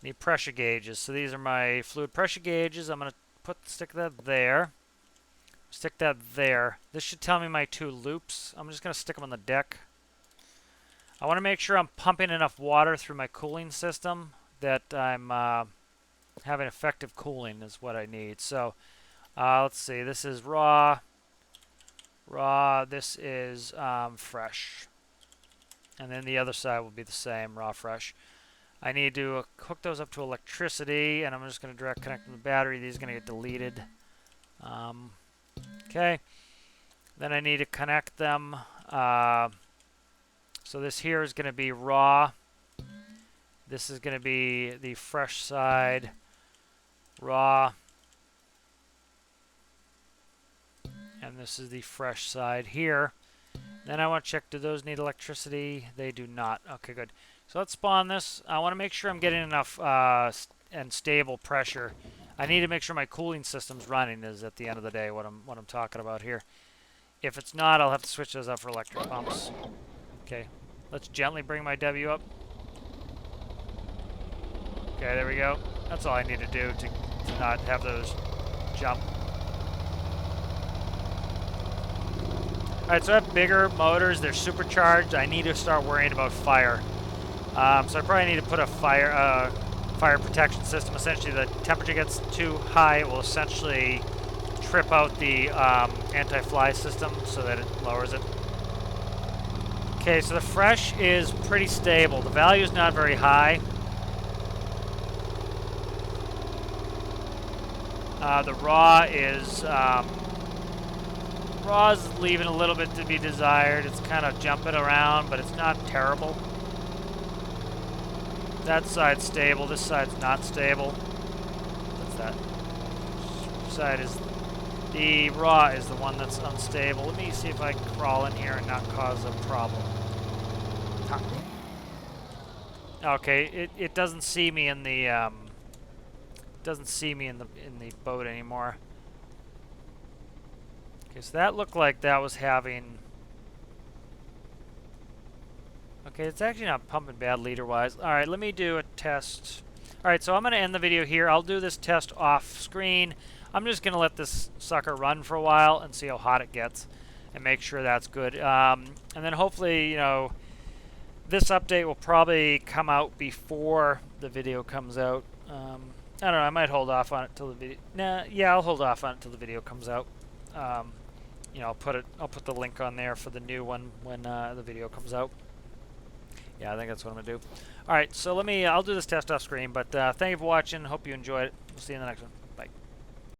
Need pressure gauges. So these are my fluid pressure gauges. I'm going to stick that there. Stick that there. This should tell me my 2 loops. I'm just going to stick them on the deck. I want to make sure I'm pumping enough water through my cooling system that I'm having effective cooling is what I need. So let's see. This is raw. This is fresh. And then the other side will be the same, raw, fresh. I need to hook those up to electricity, and I'm just going to direct connect them to the battery. These are going to get deleted. Okay. Then I need to connect them. So this here is going to be raw. This is going to be the fresh side, raw. And this is the fresh side here. Then I want to check, do those need electricity? They do not. Okay, good. So let's spawn this. I want to make sure I'm getting enough and stable pressure. I need to make sure my cooling system's running is at the end of the day what I'm talking about here. If it's not, I'll have to switch those up for electric pumps. Okay, let's gently bring my W up. Okay, there we go. That's all I need to do to not have those jump. Alright, so I have bigger motors. They're supercharged. I need to start worrying about fire. So I probably need to put a fire protection system. Essentially, the temperature gets too high, it will essentially trip out the anti-fly system so that it lowers it. Okay, so the fresh is pretty stable. The value is not very high. The raw is leaving a little bit to be desired. It's kind of jumping around, but it's not terrible. That side's stable. This side's not stable. What's that? Side is the raw is the one that's unstable. Let me see if I can crawl in here and not cause a problem. Okay, it doesn't see me in the boat anymore. Okay, so that looked like that was having. Okay, it's actually not pumping bad liter-wise. All right, let me do a test. All right, so I'm going to end the video here. I'll do this test off screen. I'm just going to let this sucker run for a while and see how hot it gets and make sure that's good. And then hopefully, you know, this update will probably come out before the video comes out. I don't know. I might hold off on it till the video. Nah, yeah, I'll hold off on it till the video comes out. You know, I'll put the link on there for the new one when the video comes out. Yeah, I think that's what I'm gonna do. All right, so I'll do this test off screen. But thank you for watching. Hope you enjoyed it. We'll see you in the next one. Bye.